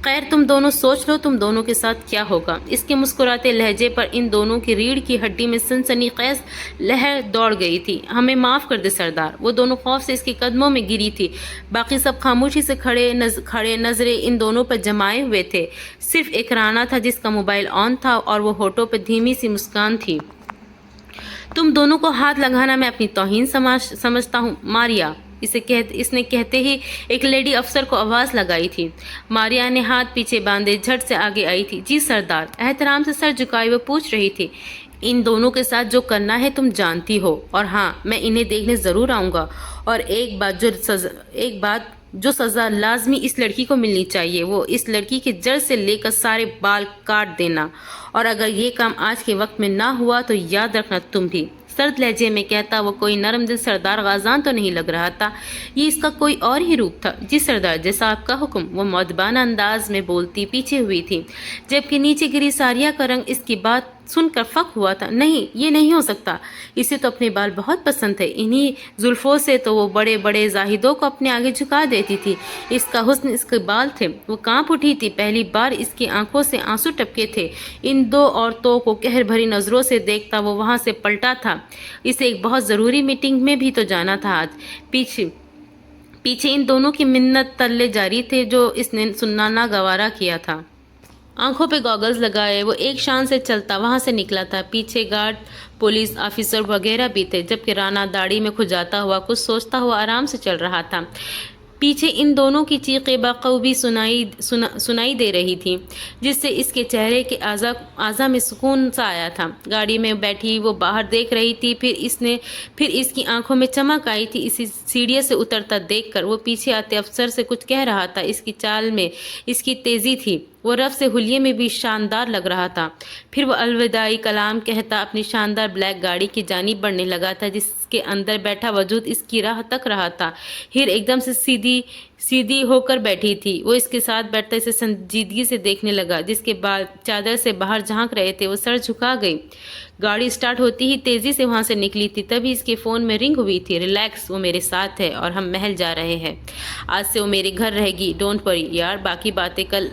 خیر، تم دونوں سوچ لو تم دونوں کے ساتھ کیا ہوگا۔ اس کے مسکراتے لہجے پر ان دونوں کی ریڑھ کی ہڈی میں سنسنی خیز لہر دوڑ گئی تھی۔ ہمیں معاف کر دے سردار! وہ دونوں خوف سے اس کے قدموں میں گری تھی۔ باقی سب خاموشی سے کھڑے نظریں ان دونوں پر جمائے ہوئے تھے۔ صرف ایک رانا تھا جس کا موبائل آن تھا اور وہ ہونٹوں پر دھیمی سی مسکان تھی۔ تم دونوں کو ہاتھ لگانا میں اپنی توہین سمجھتا ہوں، ماریا! اس نے کہتے ہی ایک لیڈی افسر کو آواز لگائی تھی۔ ماریا نے ہاتھ پیچھے باندھے جھٹ سے آگے آئی تھی۔ جی سردار! احترام سے سر جھکائے وہ پوچھ رہی تھی۔ ان دونوں کے ساتھ جو کرنا ہے تم جانتی ہو، اور ہاں، میں انہیں دیکھنے ضرور آؤں گا، اور ایک بات جو سزا لازمی اس لڑکی کو ملنی چاہیے وہ اس لڑکی کے جڑ سے لے کر سارے بال کاٹ دینا، اور اگر یہ کام آج کے وقت میں نہ ہوا تو یاد رکھنا تم بھی۔ سرد لہجے میں کہتا وہ کوئی نرم دل سردار غازان تو نہیں لگ رہا تھا، یہ اس کا کوئی اور ہی روپ تھا۔ جی سردار، جیسا آپ کا حکم، وہ مؤدبانہ انداز میں بولتی پیچھے ہوئی تھی، جبکہ نیچے گری ساریہ کا رنگ اس کی بات سن کر فک ہوا تھا۔ نہیں، یہ نہیں ہو سکتا، اسے تو اپنے بال بہت پسند تھے، انہی زلفوں سے تو وہ بڑے بڑے زاہدوں کو اپنے آگے جھکا دیتی تھی۔ اس کا حسن اس کے بال تھے۔ وہ کانپ اٹھی تھی، پہلی بار اس کی آنکھوں سے آنسو ٹپکے تھے۔ ان دو عورتوں کو قہر بھری نظروں سے دیکھتا وہ وہاں سے پلٹا تھا، اسے ایک بہت ضروری میٹنگ میں بھی تو جانا تھا آج۔ پیچھے ان دونوں کی منت تلے جاری تھے جو اس نے سننا ناگوارا کیا تھا۔ آنکھوں پہ گاگلز لگائے وہ ایک شان سے چلتا وہاں سے نکلا تھا۔ پیچھے گارڈ، پولیس آفیسر وغیرہ بھی تھے، جبکہ رانا داڑھی میں کھجاتا ہوا کچھ سوچتا ہوا آرام سے چل رہا تھا۔ پیچھے ان دونوں کی چیخیں بقوی سنائی دے رہی تھیں، جس سے اس کے چہرے کے اعضاء میں سکون سا آیا تھا۔ گاڑی میں بیٹھی وہ باہر دیکھ رہی تھی، پھر اس کی آنکھوں میں چمک آئی تھی اسے سیڑھی سے اترتا دیکھ کر۔ وہ پیچھے آتے افسر سے کچھ کہہ رہا تھا، اس کی چال میں اس کی تیزی تھی، وہ رف سے حلیے میں بھی شاندار لگ رہا تھا۔ پھر وہ الوداعی کلام کہتا اپنی شاندار بلیک گاڑی کی جانب بڑھنے لگا تھا، جس کے اندر بیٹھا وجود اس کی راہ تک رہا تھا۔ ہیر ایک دم سے سیدھی ہو کر بیٹھی تھی، وہ اس کے ساتھ بیٹھتا اسے سنجیدگی سے دیکھنے لگا۔ جس کے بال چادر سے باہر جھانک رہے تھے وہ سر جھکا گئی۔ گاڑی سٹارٹ ہوتی ہی تیزی سے وہاں سے نکلی تھی، تبھی اس کے فون میں رنگ ہوئی تھی۔ ریلیکس، وہ میرے ساتھ ہے اور ہم محل جا رہے ہیں، آج سے وہ میرے گھر رہے گی، ڈونٹ وری یار، باقی باتیں کل،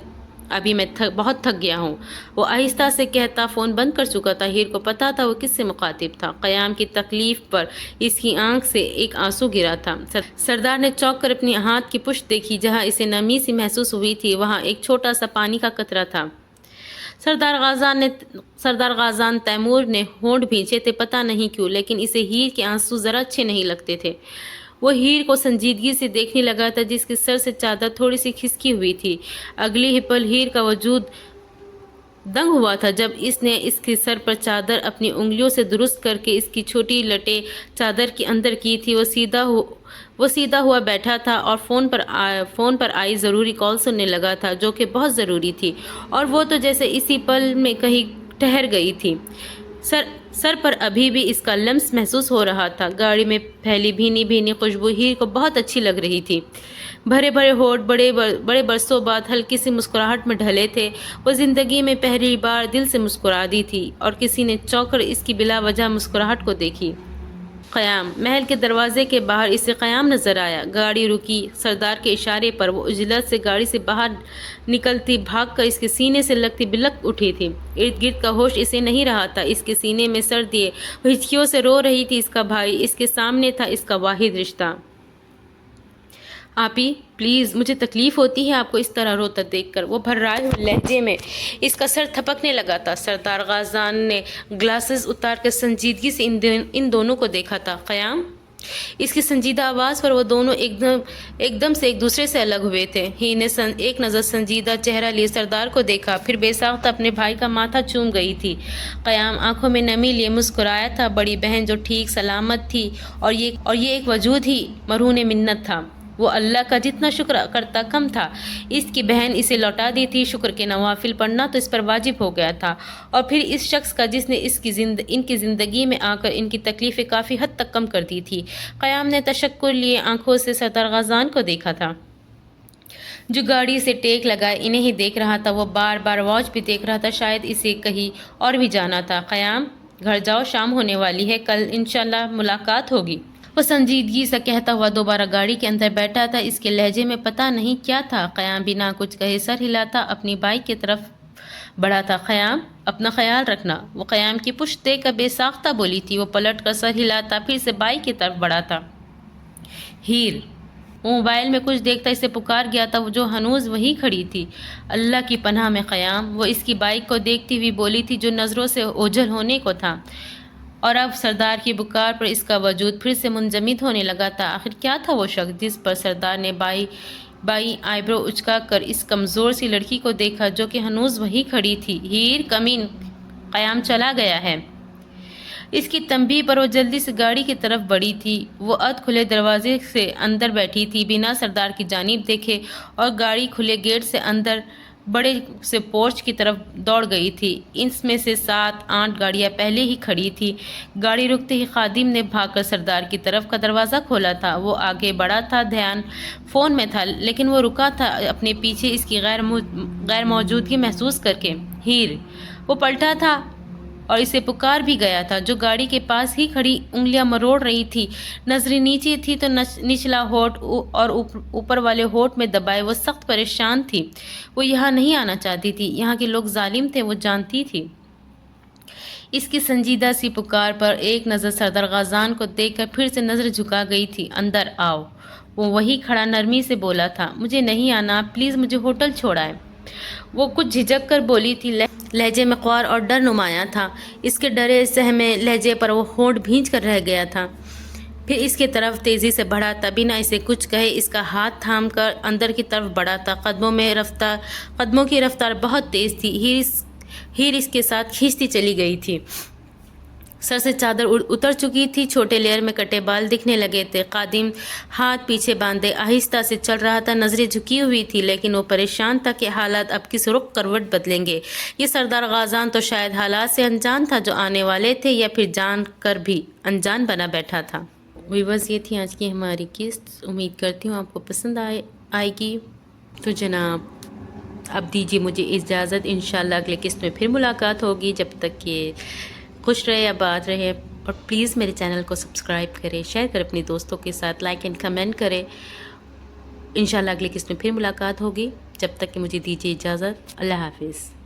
ابھی میں بہت تھک گیا ہوں، وہ آہستہ سے کہتا فون بند کر چکا تھا۔ ہیر کو پتا تھا وہ کس سے مخاطب تھا۔ قیام کی تکلیف پر اس کی آنکھ سے ایک آنسو گرا تھا۔ سردار نے چونک کر اپنی ہاتھ کی پشت دیکھی، جہاں اسے نمی سی محسوس ہوئی تھی وہاں ایک چھوٹا سا پانی کا قطرہ تھا۔ سردار غازان تیمور نے ہونٹ بھینچے تھے، پتہ نہیں کیوں، لیکن اسے ہیر کے آنسو ذرا اچھے نہیں لگتے تھے۔ وہ ہیر کو سنجیدگی سے دیکھنے لگا تھا، جس کے سر سے چادر تھوڑی سی کھسکی ہوئی تھی۔ اگلی ہی پل ہیر کا وجود دنگ ہوا تھا جب اس نے اس کے سر پر چادر اپنی انگلیوں سے درست کر کے اس کی چھوٹی لٹیں چادر کے اندر کی تھی۔ وہ سیدھا ہوا بیٹھا تھا اور فون پر آئی ضروری کال سننے لگا تھا، جو کہ بہت ضروری تھی، اور وہ تو جیسے اسی پل میں کہیں ٹھہر گئی تھی۔ سر پر ابھی بھی اس کا لمس محسوس ہو رہا تھا۔ گاڑی میں پھیلی بھینی خوشبو ہیر کو بہت اچھی لگ رہی تھی۔ بھرے ہونٹ بڑے برسوں بعد ہلکی سی مسکراہٹ میں ڈھلے تھے۔ وہ زندگی میں پہلی بار دل سے مسکرا دی تھی، اور کسی نے چونک کر اس کی بلا وجہ مسکراہٹ کو دیکھی۔ قیام محل کے دروازے کے باہر اسے قیام نظر آیا۔ گاڑی رکی۔ سردار کے اشارے پر وہ عجلت سے گاڑی سے باہر نکلتی بھاگ کر اس کے سینے سے لگتی بلک اٹھی تھی۔ ارد گرد کا ہوش اسے نہیں رہا تھا، اس کے سینے میں سر دیے وہ ہچکیوں سے رو رہی تھی۔ اس کا بھائی اس کے سامنے تھا، اس کا واحد رشتہ۔ آپی پلیز، مجھے تکلیف ہوتی ہے آپ کو اس طرح روتا دیکھ کر، وہ بھرائے ہوئے لہجے میں اس کا سر تھپکنے لگا تھا۔ سردار غازان نے گلاسز اتار کر سنجیدگی سے ان دونوں کو دیکھا تھا۔ قیام، اس کی سنجیدہ آواز پر وہ دونوں ایک دم سے ایک دوسرے سے الگ ہوئے تھے۔ ہی نے ایک نظر سنجیدہ چہرہ لیے سردار کو دیکھا، پھر بے ساختہ اپنے بھائی کا ماتھا چوم گئی تھی۔ قیام آنکھوں میں نمی لیے مسکرایا تھا۔ بڑی بہن جو ٹھیک سلامت تھی، اور یہ ایک وجود ہی مرہون منت تھا۔ وہ اللہ کا جتنا شکر کرتا کم تھا۔ اس کی بہن اسے لوٹا دی تھی، شکر کے نوافل پڑھنا تو اس پر واجب ہو گیا تھا، اور پھر اس شخص کا جس نے ان کی زندگی میں آ کر ان کی تکلیفیں کافی حد تک کم کر دی تھی۔ قیام نے تشکر لیے آنکھوں سے سردار غازان کو دیکھا تھا، جو گاڑی سے ٹیک لگائے انہیں ہی دیکھ رہا تھا۔ وہ بار بار واچ بھی دیکھ رہا تھا، شاید اسے کہیں اور بھی جانا تھا۔ قیام، گھر جاؤ، شام ہونے والی ہے، کل انشاءاللہ ملاقات ہوگی، وہ سنجیدگی سے کہتا ہوا دوبارہ گاڑی کے اندر بیٹھا تھا۔ اس کے لہجے میں پتہ نہیں کیا تھا۔ قیام بنا کچھ کہے سر ہلاتا اپنی بائک کی طرف بڑھا تھا۔ قیام، اپنا خیال رکھنا، وہ قیام کی پشت دیکھ کر بے ساختہ بولی تھی۔ وہ پلٹ کر سر ہلاتا پھر سے بائک کی طرف بڑھا تھا۔ ہیر، وہ موبائل میں کچھ دیکھتا اسے پکار گیا تھا، جو ہنوز وہیں کھڑی تھی۔ اللہ کی پناہ میں قیام، وہ اس کی بائک کو دیکھتی ہوئی بولی تھی، جو نظروں سے اوجھل ہونے کو تھا، اور اب سردار کی پکار پر اس کا وجود پھر سے منجمد ہونے لگا تھا۔ آخر کیا تھا وہ شخص جس پر سردار نے بائی آئی برو اچکا کر اس کمزور سی لڑکی کو دیکھا، جو کہ ہنوز وہیں کھڑی تھی۔ ہیر، کمین، قیام چلا گیا ہے۔ اس کی تنبیہ پر وہ جلدی سے گاڑی کی طرف بڑھی تھی۔ وہ ادھ کھلے دروازے سے اندر بیٹھی تھی، بنا سردار کی جانب دیکھے، اور گاڑی کھلے گیٹ سے اندر بڑے سے پورچ کی طرف دوڑ گئی تھی۔ اس میں سے 7-8 گاڑیاں پہلے ہی کھڑی تھی۔ گاڑی رکتے ہی خادم نے بھاگ کر سردار کی طرف کا دروازہ کھولا تھا۔ وہ آگے بڑھا تھا، دھیان فون میں تھا، لیکن وہ رکا تھا اپنے پیچھے اس کی غیر موجودگی محسوس کر کے۔ ہیر! وہ پلٹا تھا اور اسے پکار بھی گیا تھا، جو گاڑی کے پاس ہی کھڑی انگلیاں مروڑ رہی تھی۔ نظریں نیچے تھی تو نچلا ہونٹ اور اوپر والے ہونٹ میں دبائے وہ سخت پریشان تھی۔ وہ یہاں نہیں آنا چاہتی تھی، یہاں کے لوگ ظالم تھے، وہ جانتی تھی۔ اس کی سنجیدہ سی پکار پر ایک نظر سردار غازان کو دیکھ کر پھر سے نظر جھکا گئی تھی۔ اندر آؤ، وہ وہی کھڑا نرمی سے بولا تھا۔ مجھے نہیں آنا، پلیز مجھے ہوٹل چھوڑائیں۔ وہ کچھ جھجک کر بولی تھی، لہجے میں خوار اور ڈر نمایاں تھا۔ اس کے ڈرے سہمے لہجے پر وہ ہونٹ بھینج کر رہ گیا تھا۔ پھر اس کی طرف تیزی سے بڑھا تھا، بنا اسے کچھ کہے اس کا ہاتھ تھام کر اندر کی طرف بڑھا تھا۔ قدموں کی رفتار بہت تیز تھی۔ ہیر اس کے ساتھ کھینچتی چلی گئی تھی۔ سر سے چادر اتر چکی تھی، چھوٹے لیئر میں کٹے بال دکھنے لگے تھے۔ خادم ہاتھ پیچھے باندھے آہستہ سے چل رہا تھا، نظریں جھکی ہوئی تھی، لیکن وہ پریشان تھا کہ حالات اب کس رخ کروٹ بدلیں گے۔ یہ سردار غازان تو شاید حالات سے انجان تھا جو آنے والے تھے، یا پھر جان کر بھی انجان بنا بیٹھا تھا۔ ویورز، یہ تھی آج کی ہماری قسط۔ امید کرتی ہوں آپ کو پسند آئے گی۔ تو جناب اب دیجیے مجھے اجازت، انشاءاللہ اگلے قسط میں پھر ملاقات ہوگی۔ جب تک کہ خوش رہے، آباد رہے، اور پلیز میرے چینل کو سبسکرائب کریں، شیئر کریں اپنے دوستوں کے ساتھ، لائک اینڈ کمنٹ کریں۔ انشاءاللہ اگلے قسط میں پھر ملاقات ہوگی۔ جب تک کہ مجھے دیجیے اجازت، اللہ حافظ۔